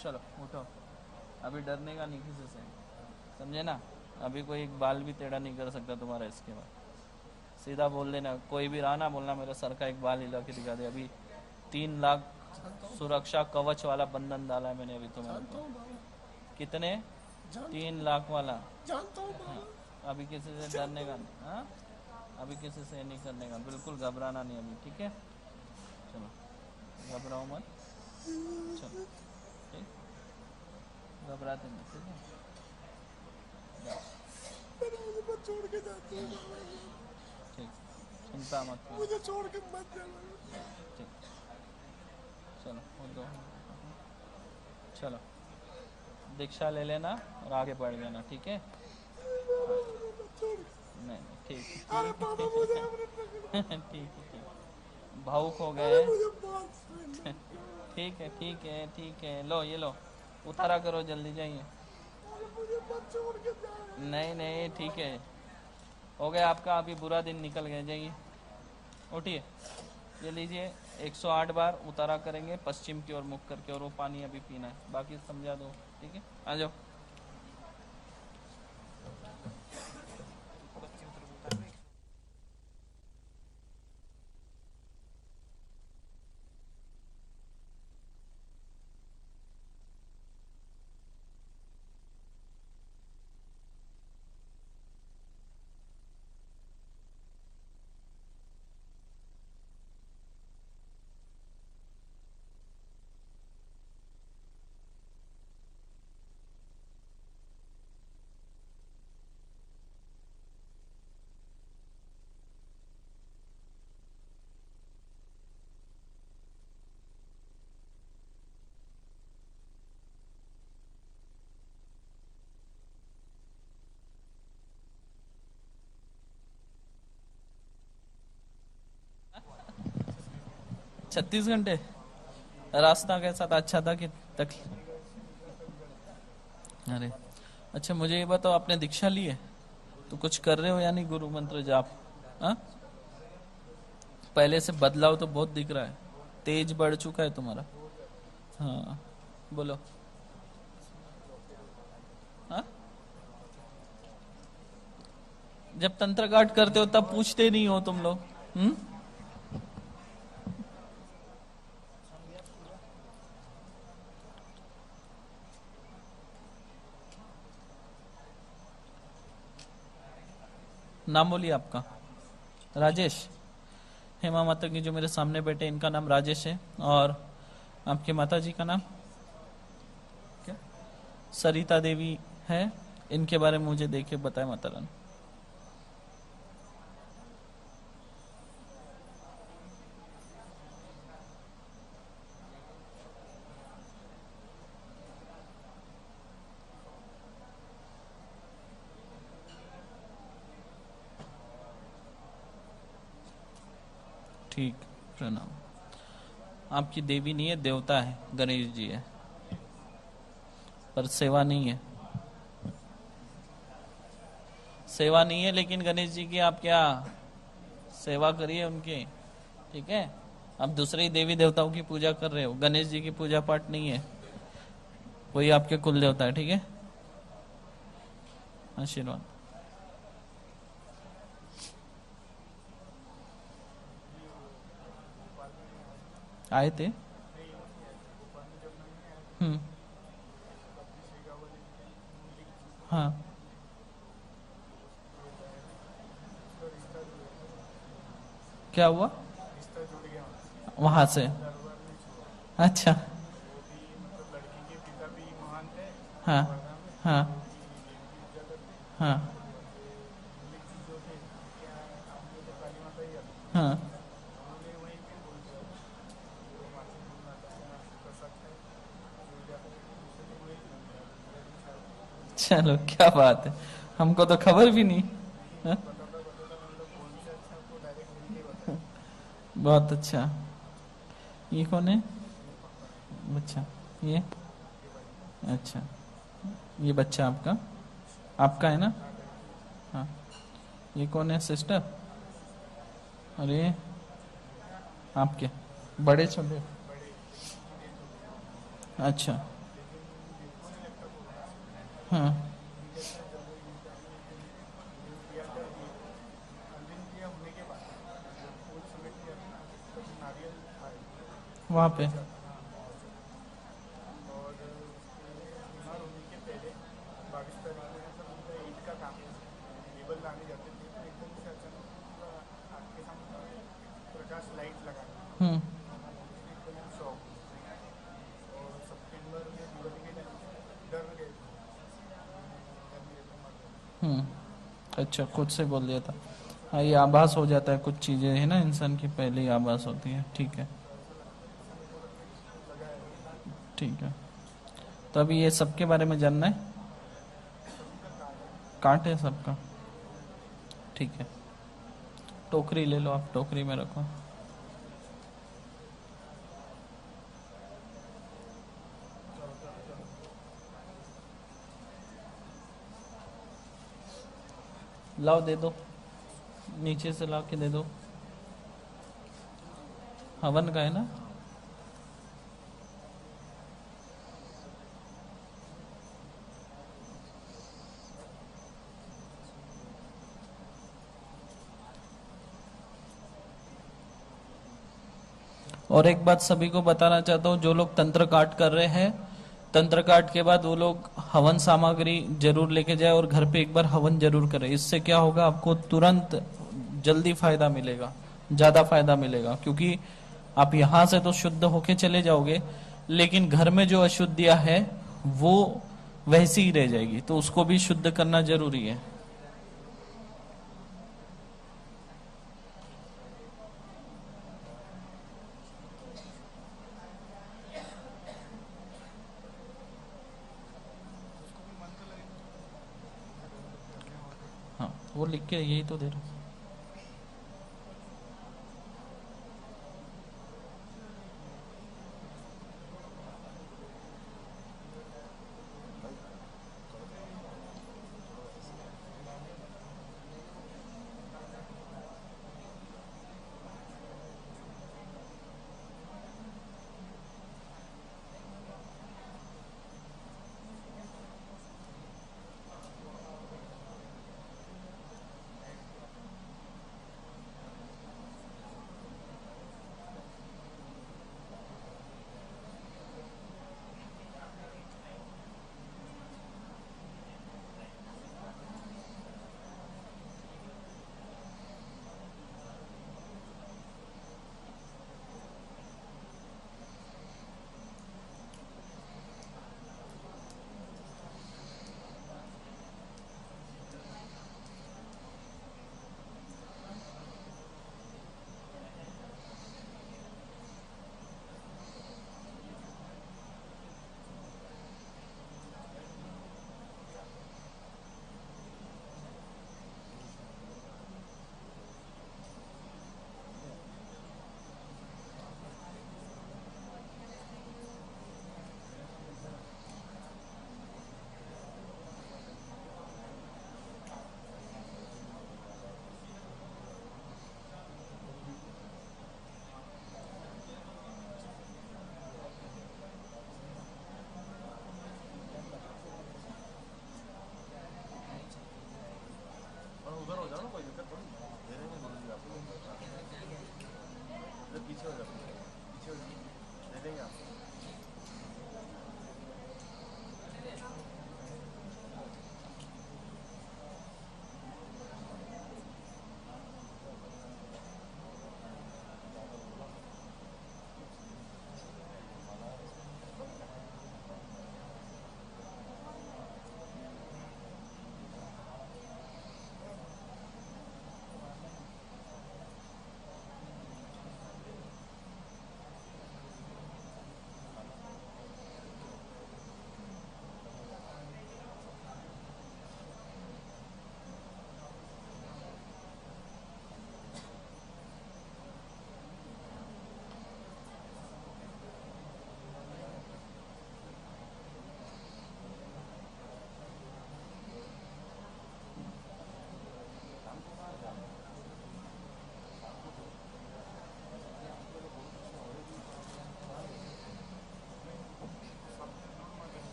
चलो उठो, अभी डरने का नहीं किसी से, समझे ना। अभी कोई एक बाल भी टेढ़ा नहीं कर सकता तुम्हारा। इसके बाद सीधा बोल देना, कोई भी रहा ना बोलना मेरे सर का एक बाल हिला के दिखा दे। अभी 3 लाख सुरक्षा कवच वाला बंधन डाला है मैंने अभी तुम्हारे को। कितने? 3 लाख वाला। हाँ, अभी किसी से डरने का नहीं। हाँ, अभी किसी से नहीं करने का, बिल्कुल घबराना नहीं अभी, ठीक है। चलो घबराओ मत, चलो ठीक, घबराते नहीं, ठीक है। मुझे छोड़ के जाती है, ठीक, चिंता मत करो, मुझे छोड़ के मत जाना। ठीक, चलो वो दो, चलो दीक्षा ले लेना और आगे बढ़ जाना, ठीक है। नहीं नहीं, ठीक है, ठीक है, ठीक, भावुक हो गए। ठीक है, ठीक है, ठीक है, लो ये लो, उतारा करो, जल्दी जाइए। नहीं नहीं, ठीक है, हो गया आपका, अभी बुरा दिन निकल गया, जाइए उठिए। ये लीजिए 108 बार उतारा करेंगे पश्चिम की ओर मुख करके, और वो पानी अभी पीना है, बाकी समझा दो, ठीक है। आ जाओ। 36 घंटे। रास्ता कैसा था, अच्छा था कि अरे अच्छा, मुझे ये बताओ, आपने दीक्षा ली है तो कुछ कर रहे हो या नहीं, गुरु मंत्र जाप? हाँ, पहले से बदलाव तो बहुत दिख रहा है, तेज बढ़ चुका है तुम्हारा। हाँ बोलो। हाँ, जब तंत्र पाठ करते हो तब पूछते नहीं हो तुम लोग। नाम बोलिए आपका। राजेश। हेमा माता की जो मेरे सामने बैठे, इनका नाम राजेश है। और आपके माता जी का नाम क्या? सरिता देवी है। इनके बारे में मुझे देखिए बताए माता रानी। ठीक, प्रणाम। आपकी देवी नहीं है, देवता है, गणेश जी है, पर सेवा नहीं है। सेवा नहीं है, लेकिन गणेश जी की आप क्या सेवा करिए उनकी, ठीक है। आप दूसरे ही देवी देवताओं की पूजा कर रहे हो, गणेश जी की पूजा पाठ नहीं है। वही आपके कुल देवता है, ठीक है। आशीर्वाद। आए थे। हाँ, क्या हुआ वहां से? अच्छा। हाँ हाँ हाँ हाँ। चलो क्या बात है, हमको तो खबर भी नहीं। हाँ? बहुत अच्छा। ये कौन है? बच्चा ये? अच्छा, ये बच्चा आपका आपका है ना? हाँ। ये कौन है? सिस्टर? अरे आपके बड़े छोटे? अच्छा। हाँ वहाँ पे। हम्म। अच्छा, खुद से बोल दिया था। हाँ, ये आभास हो जाता है, कुछ चीजें है ना इंसान की पहले ही आभास होती है। ठीक है, ठीक है। तो अभी ये सबके बारे में जानना है? कांट है सबका? ठीक है, टोकरी ले लो, आप टोकरी में रखो। लाओ, दे दो, नीचे से ला के दे दो। हवन का है ना? और एक बात सभी को बताना चाहता हूँ, जो लोग तंत्र काट कर रहे हैं, तंत्र काट के बाद वो लोग हवन सामग्री जरूर लेके जाए और घर पे एक बार हवन जरूर करें। इससे क्या होगा, आपको तुरंत जल्दी फायदा मिलेगा, ज्यादा फायदा मिलेगा। क्योंकि आप यहां से तो शुद्ध होके चले जाओगे, लेकिन घर में जो अशुद्धियां है वो वैसी ही रह जाएगी, तो उसको भी शुद्ध करना जरूरी है। हाँ, वो लिख के यही तो दे रहा हूं।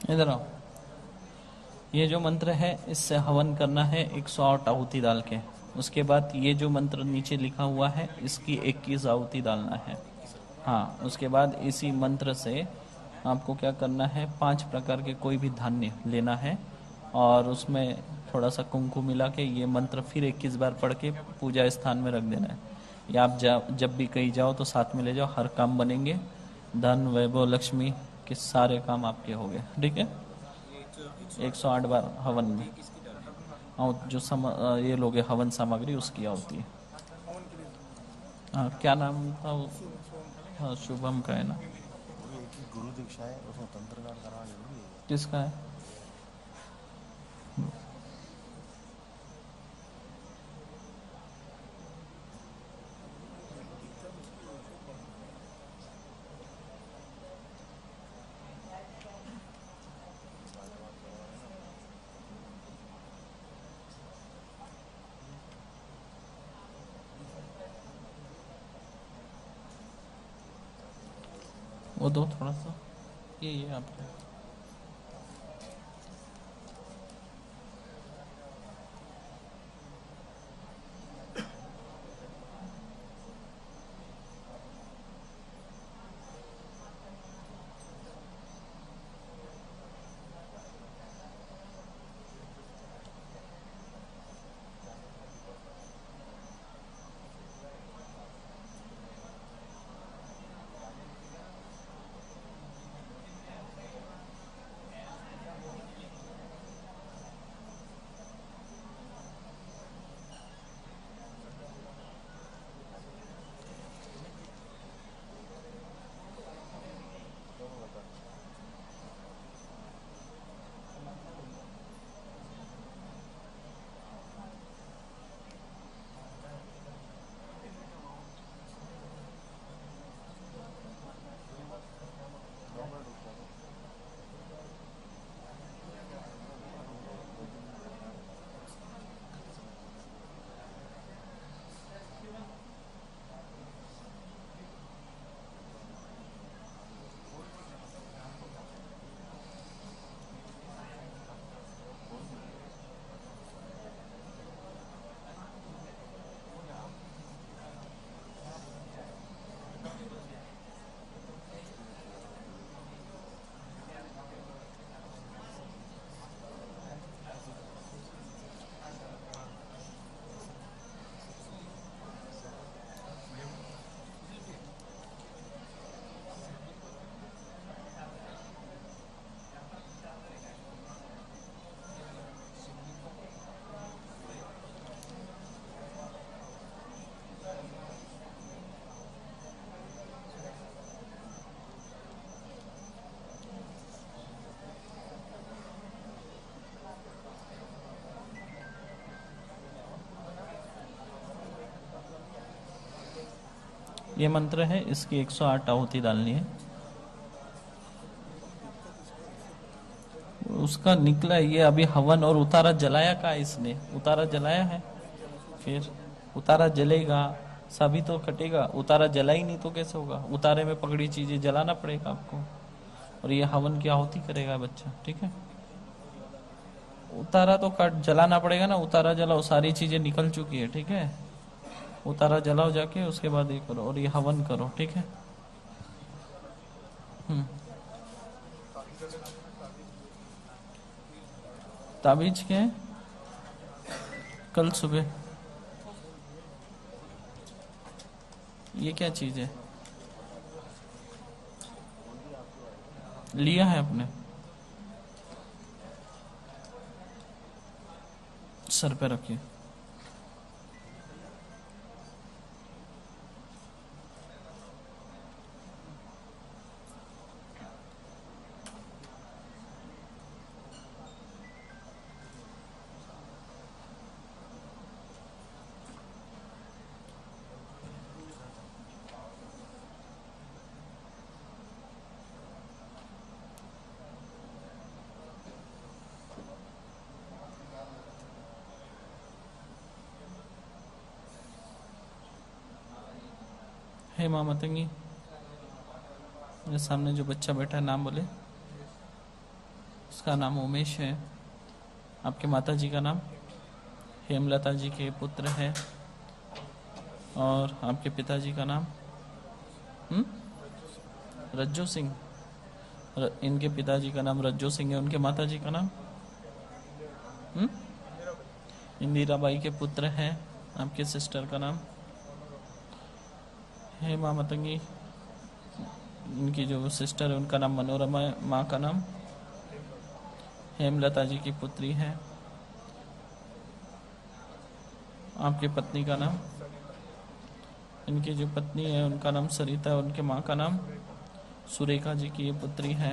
इधर आओ। ये जो मंत्र है इससे हवन करना है 108 आहुति डाल के। उसके बाद ये जो मंत्र नीचे लिखा हुआ है इसकी 21 आहुति डालना है। हाँ, उसके बाद इसी मंत्र से आपको क्या करना है, 5 प्रकार के कोई भी धान्य लेना है और उसमें थोड़ा सा कुमकुम मिला के ये मंत्र फिर 21 बार पढ़ के पूजा स्थान में रख देना है। या आप जब भी कहीं जाओ तो साथ में ले जाओ, हर काम बनेंगे, धन वैभव लक्ष्मी के सारे काम आपके हो गए। ठीक है। 108 बार हवन में और जो ये लोग हैं हवन सामग्री उसकी होती है। हाँ, क्या नाम था वो? हाँ, शुभम का है ना। गुरु दीक्षा है, उसमें तंत्र का करना जरूरी है। किसका है? वो दो थोड़ा सा, ये आपका। ये मंत्र है, इसकी 108 आहुति डालनी है। उसका निकला ये अभी हवन और उतारा जलाया का इसने, उतारा जलाया है, फिर उतारा जलेगा सभी तो कटेगा, उतारा जला ही नहीं तो कैसे होगा? उतारे में पकड़ी चीजें जलाना पड़ेगा आपको, और ये हवन की आहुति करेगा बच्चा। ठीक है, उतारा तो कट जलाना पड़ेगा ना, उतारा जलाओ, सारी चीजें निकल चुकी है। ठीक है, उतारा जलाओ जाके, उसके बाद ये करो और ये हवन करो। ठीक है। ताबीज के कल सुबह ये क्या चीज है? लिया है आपने? सर पे रखिए। हे माँ मतंगी, मेरे सामने जो बच्चा बैठा है नाम बोले। उसका नाम उमेश है। आपके माता जी का नाम हेमलता जी के पुत्र है। और आपके पिताजी का नाम रज्जू सिंह। इनके पिताजी का नाम रज्जू सिंह है। उनके माता जी का नाम इंदिराबाई के पुत्र हैं। आपके सिस्टर का नाम हेमा मतंगी। इनकी जो सिस्टर है उनका नाम मनोरमा है। माँ का नाम हेमलता जी की पुत्री है। आपकी पत्नी का नाम, इनकी जो पत्नी है उनका नाम सरिता है। उनके माँ का नाम सुरेखा जी की ये पुत्री है।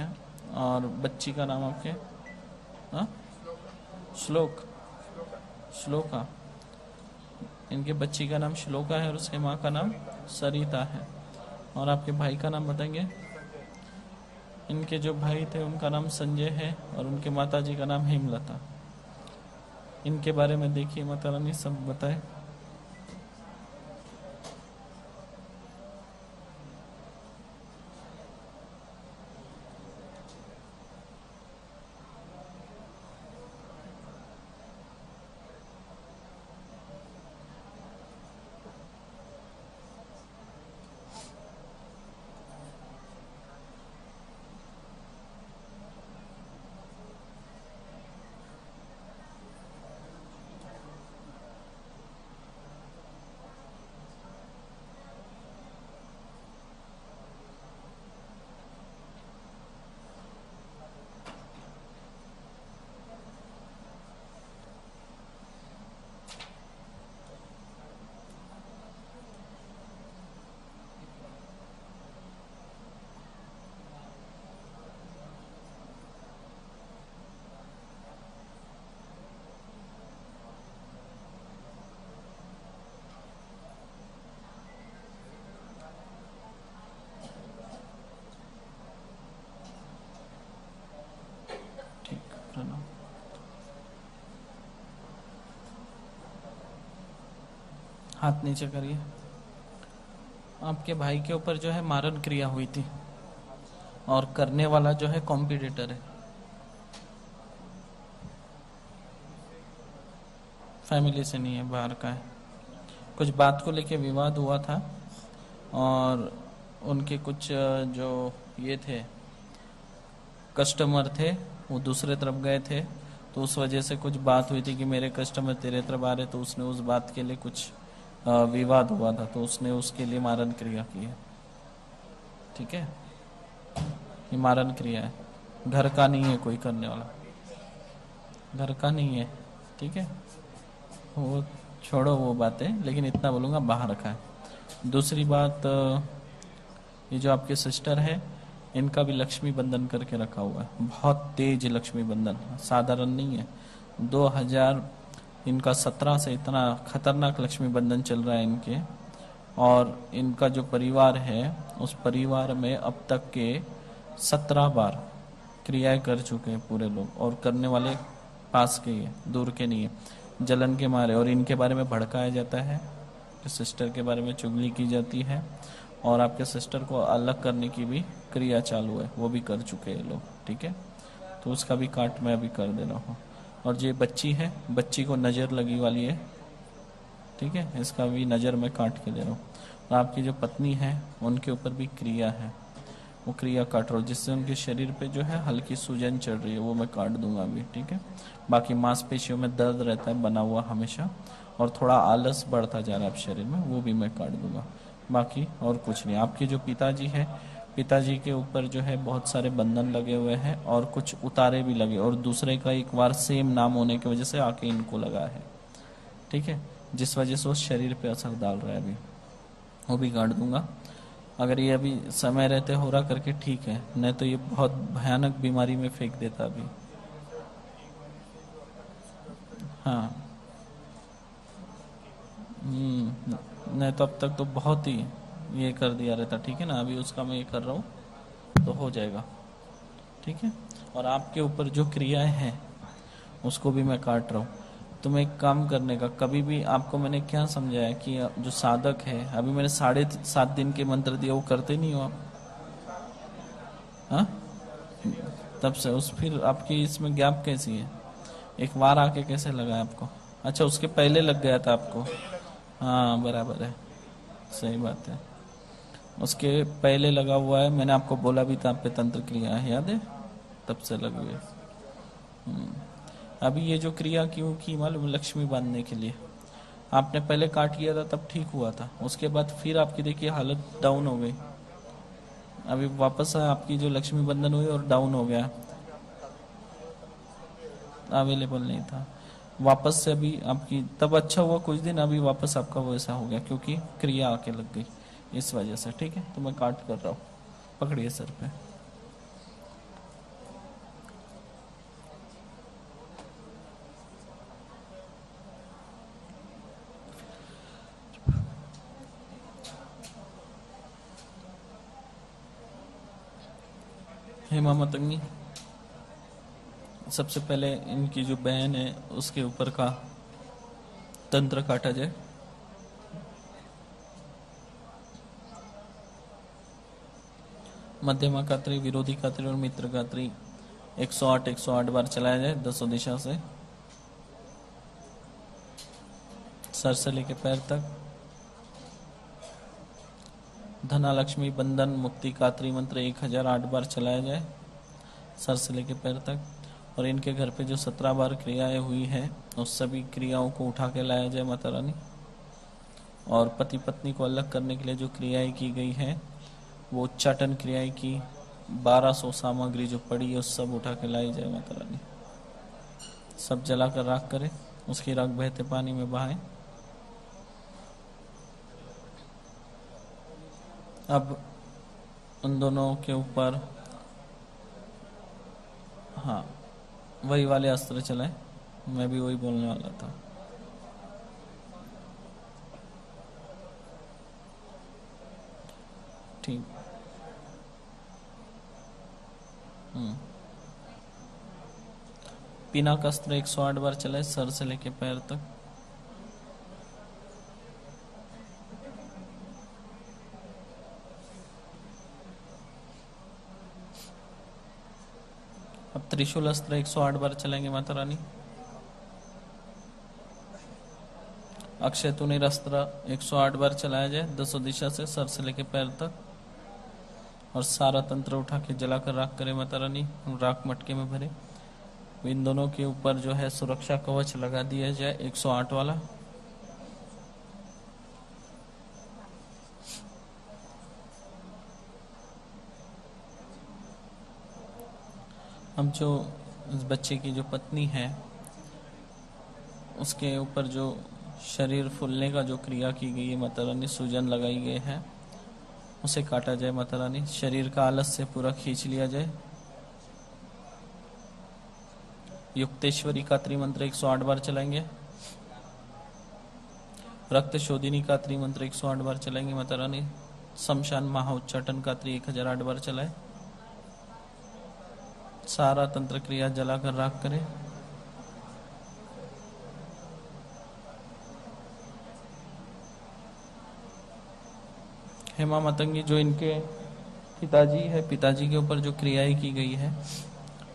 और बच्ची का नाम आपके श्लोका। इनके बच्ची का नाम श्लोका है और उसके माँ का नाम सरिता है। और आपके भाई का नाम बताएंगे? इनके जो भाई थे उनका नाम संजय है और उनके माता जी का नाम हेमलता। इनके बारे में देखिए माता रानी सब बताए। प्रणाम। हाथ नीचे करिए। आपके भाई के ऊपर जो है मारन क्रिया हुई थी और करने वाला जो है कॉम्पिटिटर है। फैमिली से नहीं है, बाहर का है। कुछ बात को लेके विवाद हुआ था और उनके कुछ जो ये थे कस्टमर थे वो दूसरे तरफ गए थे, तो उस वजह से कुछ बात हुई थी कि मेरे कस्टमर तेरे तरफ आ रहे, तो उसने उस बात के लिए कुछ विवाद हुआ था, तो उसने उसके लिए मारन क्रिया की है। ठीक है, ये मारन क्रिया है, घर का नहीं है, कोई करने वाला घर का नहीं है। ठीक है, वो छोड़ो वो बातें, लेकिन इतना बोलूँगा बाहर का है। दूसरी बात, ये जो आपके सिस्टर है इनका भी लक्ष्मी बंधन करके रखा हुआ है, बहुत तेज लक्ष्मी बंधन, साधारण नहीं है। 2017 से इतना खतरनाक लक्ष्मी बंधन चल रहा है इनके। और इनका जो परिवार है उस परिवार में अब तक के 17 बार क्रियाएं कर चुके हैं पूरे लोग, और करने वाले पास के ही है, दूर के नहीं है, जलन के मारे। और इनके बारे में भड़काया जाता है, सिस्टर के बारे में चुगली की जाती है, और आपके सिस्टर को अलग करने की भी क्रिया चालू है, वो भी कर चुके हैं लोग। ठीक है, तो उसका भी काट मैं अभी कर दे रहा हूँ। और ये बच्ची है, बच्ची को नज़र लगी वाली है। ठीक है, इसका भी नज़र मैं काट के दे रहा हूँ। और आपकी जो पत्नी है उनके ऊपर भी क्रिया है, वो क्रिया काट रहा हूँ, जिससे उनके शरीर पे जो है हल्की सूजन चढ़ रही है, वो मैं काट दूंगा अभी। ठीक है, बाकी मांसपेशियों में दर्द रहता है बना हुआ हमेशा, और थोड़ा आलस बढ़ता जा रहा है शरीर में, वो भी मैं काट दूंगा। बाकी और कुछ नहीं। आपके जो पिताजी है, पिताजी के ऊपर जो है बहुत सारे बंधन लगे हुए हैं और कुछ उतारे भी लगे, और दूसरे का एक बार सेम नाम होने की वजह से आके इनको लगा है। ठीक है, जिस वजह से उस शरीर पे असर डाल रहा है, अभी वो भी काट दूंगा। अगर ये अभी समय रहते हो रहा करके ठीक है, नहीं तो ये बहुत भयानक बीमारी में फेंक देता अभी। हाँ, नहीं तो अब तक तो बहुत ही ये कर दिया रहता। ठीक है ना, अभी उसका मैं ये कर रहा हूँ तो हो जाएगा। ठीक है, और आपके ऊपर जो क्रियाएं हैं उसको भी मैं काट रहा हूँ। तुम एक काम करने का, कभी भी आपको मैंने क्या समझाया कि जो साधक है, अभी मैंने 7.5 दिन के मंत्र दिए, वो करते नहीं हो आप? हाँ, तब से उस फिर आपकी इसमें गैप कैसी है? एक बार आके कैसे लगा है आपको? अच्छा, उसके पहले लग गया था आपको? हाँ बराबर है, सही बात है, उसके पहले लगा हुआ है। मैंने आपको बोला भी था आप पे तंत्र क्रिया है, याद है? तब से लग गए। अभी ये जो क्रिया क्यों की मालूम? लक्ष्मी बांधने के लिए। आपने पहले काट किया था तब ठीक हुआ था, उसके बाद फिर आपकी देखिए हालत डाउन हो गई। अभी वापस आपकी जो लक्ष्मी बंधन हुई और डाउन हो गया, अवेलेबल नहीं था। वापस से अभी आपकी तब अच्छा हुआ कुछ दिन, अभी वापस आपका वैसा हो गया क्योंकि क्रिया आके लग गई इस वजह से। ठीक है, तो मैं काट कर रहा हूँ, पकड़िए सर पे। हेमा मतंगी, सबसे पहले इनकी जो बहन है उसके ऊपर का तंत्र काटा जाए। मध्यमा कात्री, विरोधी कात्री और मित्र कात्री 108 बार चलाया जाए 10 दिशा से, सर से लेके पैर तक। धना लक्ष्मी बंधन मुक्ति कात्री मंत्र 1008 बार चलाया जाए सर से लेके पैर तक। और इनके घर पे जो 17 बार क्रियाएं हुई है उस सभी क्रियाओं को उठा के लाया जाए माता रानी। और पति पत्नी को अलग करने के लिए जो क्रियाएं की गई है वो उच्चाटन क्रियाएं की 1200 सामग्री जो पड़ी है उस सब उठा के लाई जाए माता रानी। सब जलाकर राख करें, उसकी राख बहते पानी में बहाएं। अब उन दोनों के ऊपर हाँ वही वाले अस्त्र चलाएं, मैं भी वही बोलने वाला था। ठीक। पिनाक अस्त्र 108 बार चलाए सर से लेके पैर तक। अब त्रिशूल अस्त्र 108 बार चलेंगे माता रानी। अक्षय तुनीर अस्त्र 108 बार चलाया जाए 10 दिशा से सर से लेके पैर तक। और सारा तंत्र उठा के जलाकर राख करे माता रानी, राख मटके में भरे। इन दोनों के ऊपर जो है सुरक्षा कवच लगा दिया जाए 108 वाला। अब जो इस बच्चे की जो पत्नी है उसके ऊपर जो शरीर फूलने का जो क्रिया की गई है माता रानी, सूजन लगाई गई है, उसे काटा जाए माता रानी। शरीर का आलस से पूरा खींच लिया जाए। युक्तेश्वरी का त्रिमंत्र 108 बार चलाएंगे। रक्त शोधिनी का त्रिमंत्र 108 बार चलाएंगे माता रानी। शमशान महाउच्चाटन का 1008 बार चलाए। सारा तंत्र क्रिया जलाकर राख करें। हेमा मतंगी जो इनके पिताजी है, पिताजी के ऊपर जो क्रियाएं की गई है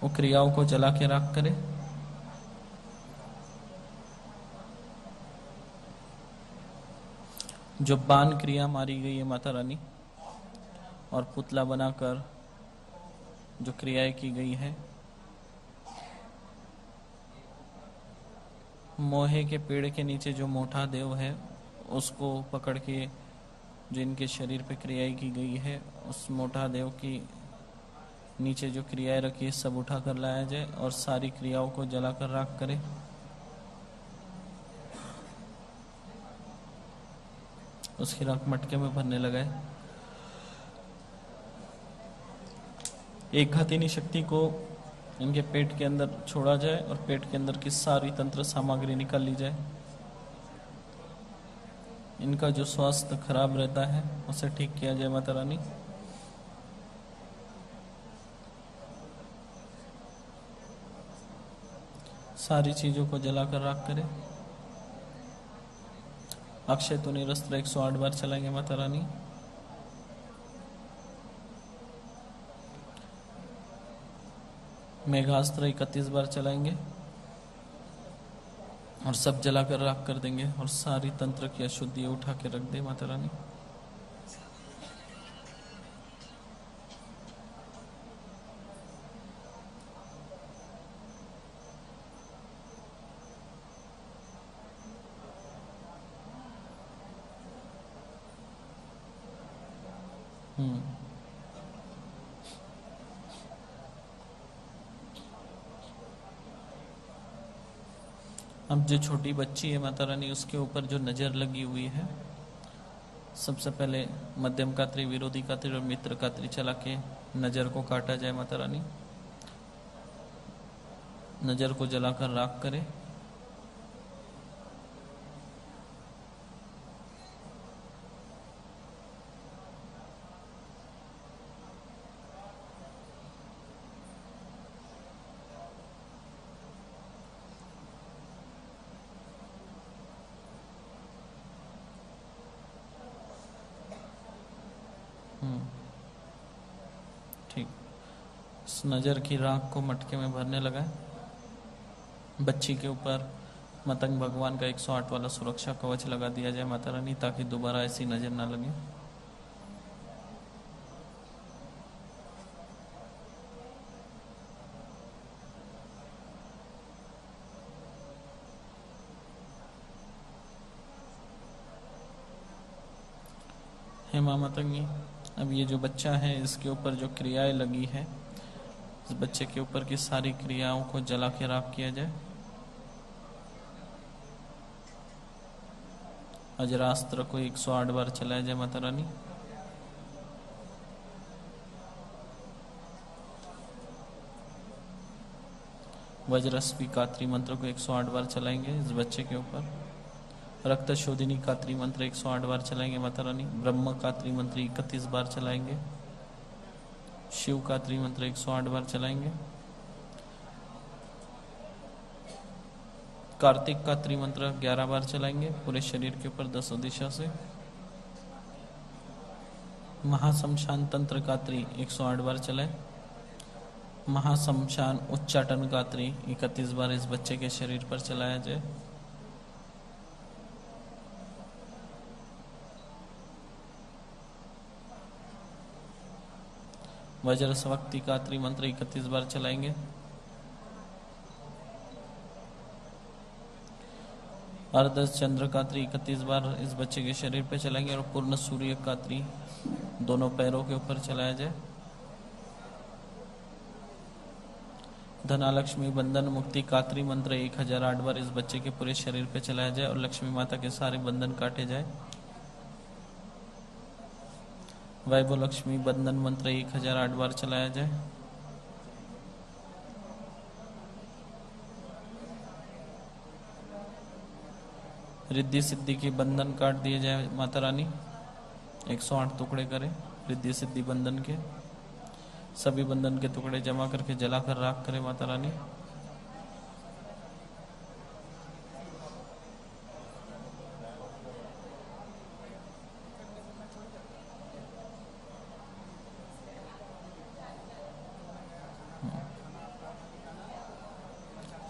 वो क्रियाओं को जला के राख करें। जो बाण क्रिया मारी गई है माता रानी और पुतला बनाकर जो क्रियाएं की गई है, मोहे के पेड़ के नीचे जो मोटा देव है उसको पकड़ के जो इनके शरीर पे क्रियाएं की गई है उस मोटा देव की नीचे जो क्रियाएं रखी है सब उठा कर लाया जाए और सारी क्रियाओं को जलाकर राख करें। उसकी राख मटके में भरने लगाए। एक घातिनी शक्ति को इनके पेट के अंदर छोड़ा जाए और पेट के अंदर की सारी तंत्र सामग्री निकाल ली जाए। इनका जो स्वास्थ्य खराब रहता है उसे ठीक किया जाए माता रानी। सारी चीजों को जलाकर राख करें। अक्षय तुनीर अस्त्र 108 बार चलाएंगे माता रानी। मेघास्त्र 31 बार चलाएंगे और सब जलाकर राख कर देंगे और सारी तंत्र की अशुद्धि उठा के रख दे माता रानी। अब जो छोटी बच्ची है माता रानी, उसके ऊपर जो नज़र लगी हुई है, सबसे पहले मध्यम कात्री, विरोधी कात्री और मित्र कात्री चला के नज़र को काटा जाए माता रानी। नज़र को जलाकर राख करे। ठीक, इस नज़र की राख को मटके में भरने लगा है। बच्ची के ऊपर मतंग भगवान का 108 वाला सुरक्षा कवच लगा दिया जाए माता रानी, ताकि दोबारा ऐसी नज़र ना लगे। हे माँ मतंगी, अब ये जो बच्चा है, इसके ऊपर जो क्रियाएं लगी है, इस बच्चे के ऊपर की सारी क्रियाओं को जला के राख किया जाए। अजरास्त्र को 108 बार चलाया जाए माता रानी। वज्रस्वी कात्री मंत्र को 108 बार चलाएंगे इस बच्चे के ऊपर। रक्त शोधिनी कात्री मंत्र 108 बार चलाएंगे माता रानी। ब्रह्म कात्री मंत्र 31 बार चलाएंगे। शिव कात्री मंत्र 108 बार चलाएंगे। कार्तिक कात्री मंत्र 11 बार चलाएंगे पूरे शरीर के ऊपर 10 दिशा से। महाशमशान तंत्र कात्री 108 बार चलाए। महाशमशान उच्चाटन कात्री 31 बार इस बच्चे के शरीर पर चलाया जाए। वज्र स्वक्ति कात्री मंत्र 31 बार चलाएंगे। अर्ध चंद्र कात्री 31 बार इस बच्चे के शरीर पे चलाएंगे और पूर्ण सूर्य कात्री दोनों पैरों के ऊपर चलाया जाए। धनालक्ष्मी बंधन मुक्ति कात्री मंत्र 1008 बार इस बच्चे के पूरे शरीर पे चलाया जाए और लक्ष्मी माता के सारे बंधन काटे जाए। वैभव लक्ष्मी बंधन मंत्र 1008 बार चलाया जाए। रिद्धि सिद्धि के बंधन काट दिए जाए माता रानी। 108 टुकड़े करें रिद्धि सिद्धि बंधन के। सभी बंधन के टुकड़े जमा करके जलाकर राख करें माता रानी।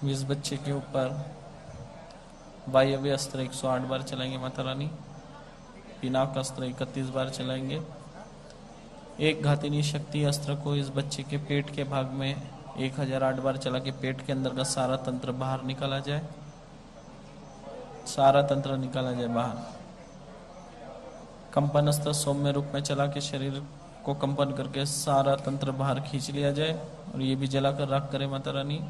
इस बच्चे के ऊपर वायव्य अस्त्र 108 बार चलाएंगे माता रानी। पिनाक अस्त्र 31 बार चलाएंगे। एक घातिनी शक्ति अस्त्र को इस बच्चे के पेट के भाग में 1008 बार चला के पेट के अंदर का सारा तंत्र बाहर निकाला जाए। सारा तंत्र निकाला जाए बाहर। कंपन अस्त्र सौम्य रूप में चला के शरीर को कंपन करके सारा तंत्र बाहर खींच लिया जाए और ये भी जलाकर राख करे माता रानी।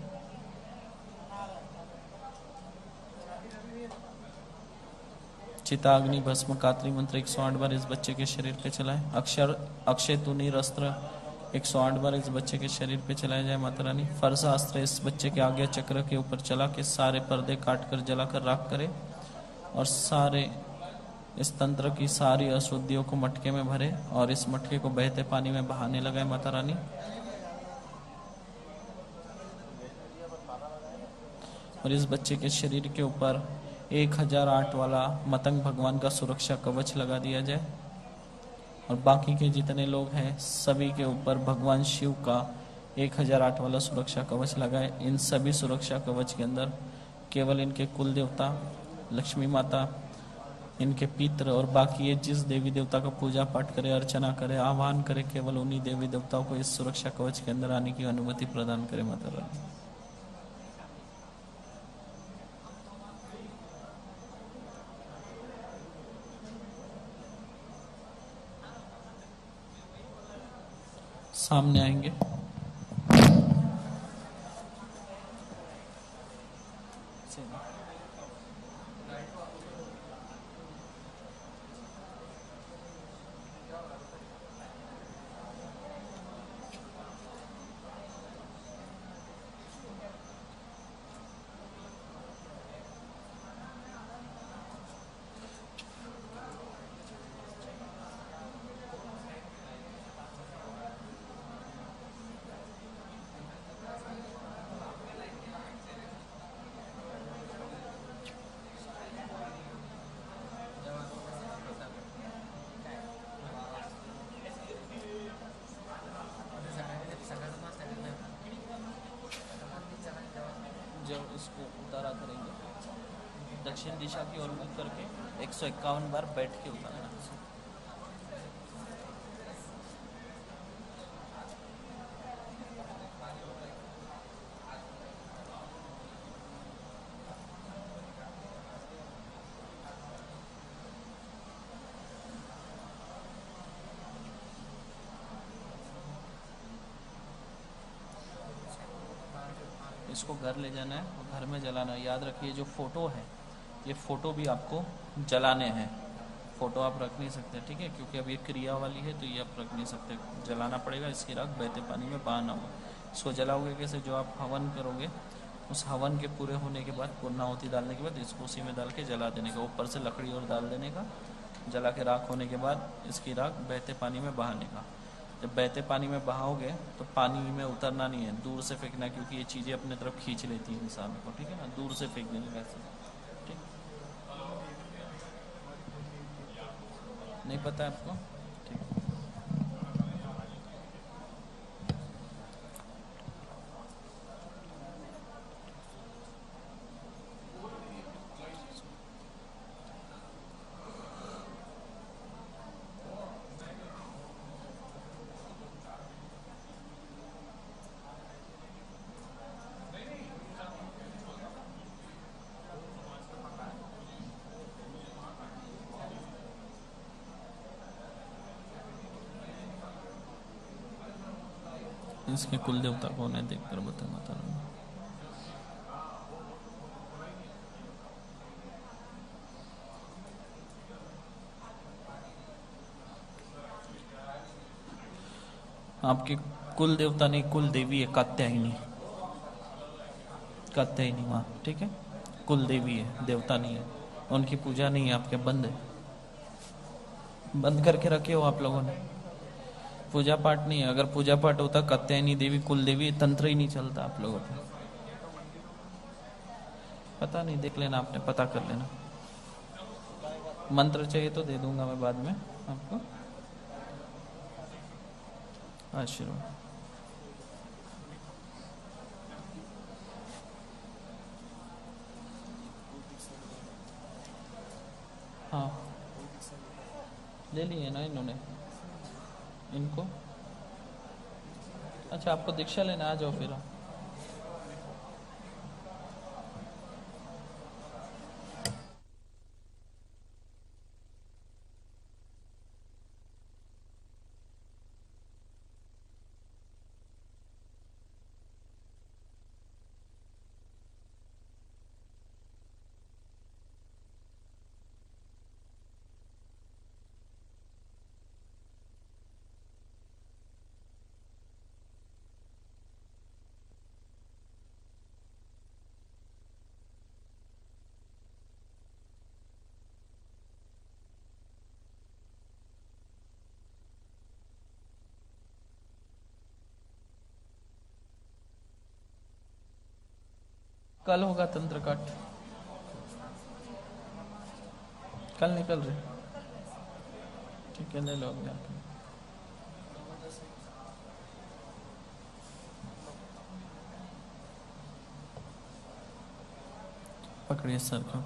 चिताग्नि भस्म कात्री मंत्र 108 बार इस बच्चे के शरीर पे चलाए। अक्षय तुनीर अस्त्र 108 बार इस बच्चे के शरीर पे चलाया जाए माता रानी। फरसा अस्त्र इस बच्चे के आगे चक्र के ऊपर चला के सारे पर्दे काट कर जलाकर राख करे और सारे इस तंत्र की सारी अशुद्धियों को मटके में भरे और इस मटके को बहते पानी में बहाने लगाए माता रानी। और इस बच्चे के शरीर के ऊपर 1008 वाला मतंग भगवान का सुरक्षा कवच लगा दिया जाए और बाकी के जितने लोग हैं सभी के ऊपर भगवान शिव का 1008 वाला सुरक्षा कवच लगाए। इन सभी सुरक्षा कवच के अंदर केवल इनके कुल देवता, लक्ष्मी माता, इनके पितर और बाकी ये जिस देवी देवता का पूजा पाठ करे, अर्चना करे, आह्वान करे, केवल उन्हीं देवी देवताओं को इस सुरक्षा कवच के अंदर आने की अनुमति प्रदान करे माता रानी। सामने आएंगे। जब इसको उतारा करेंगे दक्षिण दिशा की ओर मुख करके 151 बार बैठ के उतारना। इसको घर ले जाना है और घर में जलाना है। याद रखिए जो फोटो है, ये फोटो भी आपको जलाने हैं। फोटो आप रख नहीं सकते, ठीक है, क्योंकि अब ये क्रिया वाली है तो ये आप रख नहीं सकते, जलाना पड़ेगा। इसकी राख बहते पानी में बहाना होगा। इसको जलाओगे कैसे? जो आप हवन करोगे उस हवन के पूरे होने के बाद, पूर्णाहुति डालने के बाद इसको उसी में डाल के जला देने का, ऊपर से लकड़ी और डाल देने का। जला के राख होने के बाद इसकी राख बहते पानी में बहाने का। जब बहते पानी में बहाओगे तो पानी में उतरना नहीं है, दूर से फेंकना, क्योंकि ये चीज़ें अपने तरफ खींच लेती हैं इंसान को, ठीक है ना। दूर से फेंक देने का, ठीक। नहीं पता है आपको? ठीक। इसके कुल देवता कौन है देखकर बता माता रानी। आपके कुल देवता नहीं, कुल देवी है कात्यायनी। कात्यायनी माँ, ठीक है, कुल देवी है, देवता नहीं है। उनकी पूजा नहीं है, आपके बंद है, बंद करके रखे हो आप लोगों ने। पूजा पाठ नहीं है। अगर पूजा पाठ होता कात्यायनी देवी, कुल देवी, तंत्र ही नहीं चलता आप लोगों को। पता नहीं, देख लेना, आपने पता कर लेना। मंत्र चाहिए तो दे दूंगा मैं बाद में आपको। आशीर्वाद। हाँ, ले लिए ना इन्होंने इनको। अच्छा, आपको दीक्षा लेना, आ जाओ फिर। कल होगा तंत्र काट, कल निकल रहे, ठीक है, ले लो अगले। पकड़िए सर को।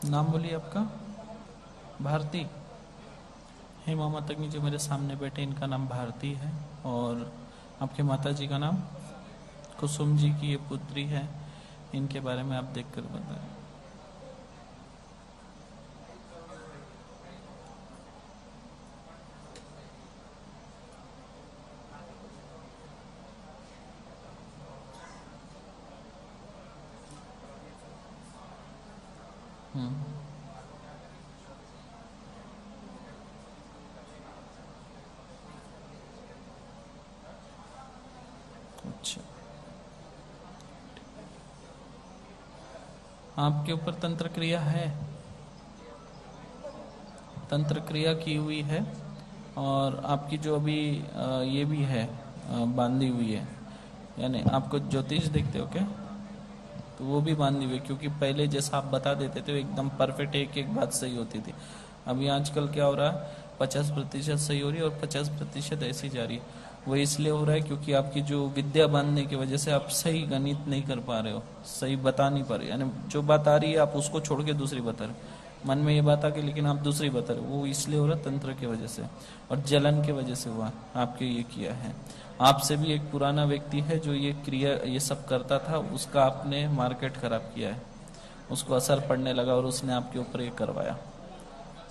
नाम बोलिए आपका। भारती। हेमा मातंगी जो मेरे सामने बैठे इनका नाम भारती है, और आपके माता जी का नाम कुसुम जी की ये पुत्री है। इनके बारे में आप देख कर बताएं। अच्छा, आपके ऊपर तंत्र क्रिया है, तंत्र क्रिया की हुई है, और आपकी जो अभी ये भी है बांधी हुई है, यानी आपको ज्योतिष देखते हो क्या, तो वो भी बांधी हुई है, क्योंकि पहले जैसा आप बता देते थे वो एकदम परफेक्ट एक एक बात सही होती थी। अभी आजकल क्या हो रहा है, 50% सही हो रही है और 50% ऐसी जा रही है। वो इसलिए हो रहा है क्योंकि आपकी जो विद्या बांधने की वजह से आप सही गणित नहीं कर पा रहे हो, सही बता नहीं पा रहे, यानी जो बात आ रही है आप उसको छोड़ के दूसरी बता रहे, मन में ये बात आ गई लेकिन आप दूसरी बता रहे, वो इसलिए हो रहा है तंत्र की वजह से और जलन की वजह से हुआ आपके ये किया है। आपसे भी एक पुराना व्यक्ति है जो ये क्रिया ये सब करता था, उसका आपने मार्केट खराब किया है, उसको असर पड़ने लगा और उसने आपके ऊपर ये करवाया,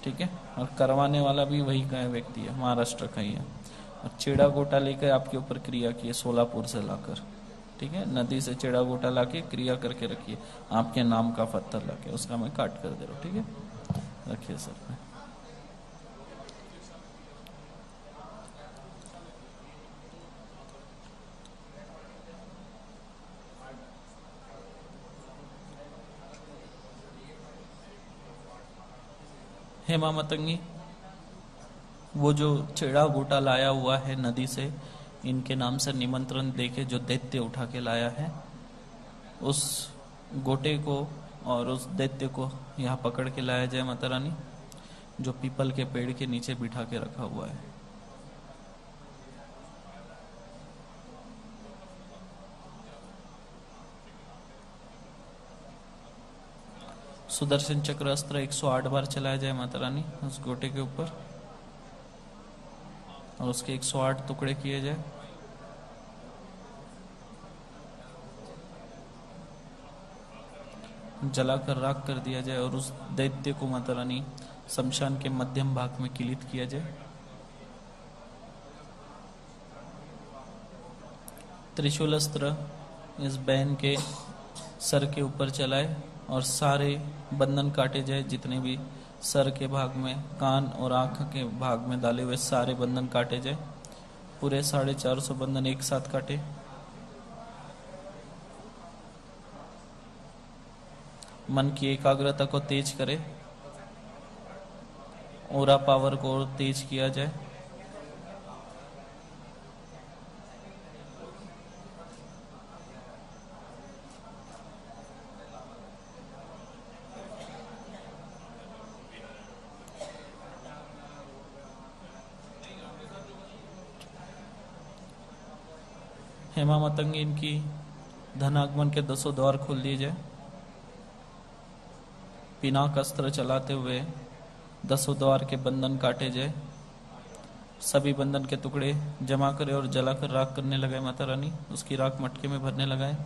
ठीक है। और करवाने वाला भी वही का व्यक्ति है, महाराष्ट्र का ही है, और चेड़ा गोटा लेकर आपके ऊपर क्रिया की है सोलापुर से लाकर, ठीक है। नदी से चेड़ा गोटा लाके क्रिया करके रखिए, आपके नाम का पत्थर लाके उसका मैं काट कर दे रहा हूँ, ठीक है। रखिए सर में। हेमा मातंगी, वो जो चेड़ा गोटा लाया हुआ है नदी से, इनके नाम से निमंत्रण देके जो दैत्य उठा के लाया है, उस गोटे को और उस दैत्य को यहाँ पकड़ के लाया जाए माता रानी, जो पीपल के पेड़ के नीचे बिठा के रखा हुआ है। सुदर्शन चक्र अस्त्र 108 बार चलाया जाए माता रानी उस गोटे के ऊपर, और उसके 108 टुकड़े किए जाए। जलाकर राख कर दिया जाए और उस दैत्य को माता रानी शमशान के मध्यम भाग में किलित किया जाए। त्रिशूल अस्त्र इस बहन के सर के ऊपर चलाए और सारे बंधन काटे जाए, जितने भी सर के भाग में, कान और आंख के भाग में डाले हुए सारे बंधन काटे जाए, पूरे 450 बंधन एक साथ काटे। मन की एकाग्रता को तेज करे, ओरा पावर को तेज किया जाए। हेमा मातंगी, इनकी धनागमन के 10 द्वार खोल दिए जाए। पिनाक अस्त्र चलाते हुए 10 द्वार के बंधन काटे जाए। सभी बंधन के टुकड़े जमा करे और जलाकर राख करने लगाए माता रानी, उसकी राख मटके में भरने लगाए।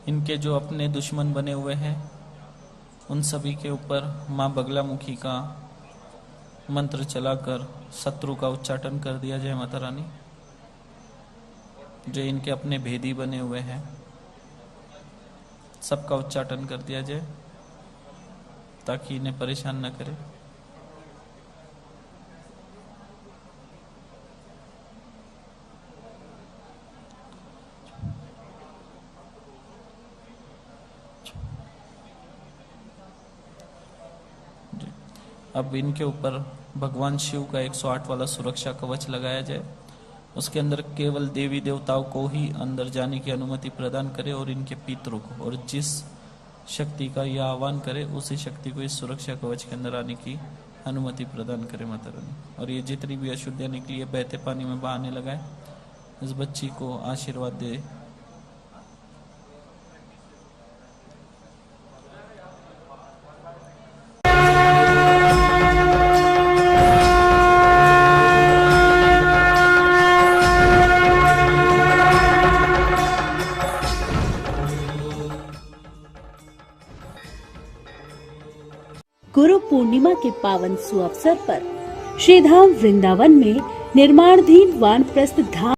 इनके जो अपने दुश्मन बने हुए हैं उन सभी के ऊपर माँ बगलामुखी का मंत्र चलाकर शत्रु का उच्चाटन कर दिया जाए माता रानी। जो इनके अपने भेदी बने हुए हैं सबका उच्चाटन कर दिया जाए ताकि इन्हें परेशान न करे। अब इनके ऊपर भगवान शिव का 108 वाला सुरक्षा कवच लगाया जाए उसके अंदर केवल देवी देवताओं को ही अंदर जाने की अनुमति प्रदान करे और इनके पितरों को, और जिस शक्ति का यह आह्वान करे उसी शक्ति को इस सुरक्षा कवच के अंदर आने की अनुमति प्रदान करे माता रानी। और ये जितनी भी अशुद्धियां निकली है बहते पानी में बहाने लगाए, इस बच्ची को आशीर्वाद दे। गुरु पूर्णिमा के पावन सुअवसर पर श्रीधाम वृंदावन में निर्माणाधीन वानप्रस्थ धाम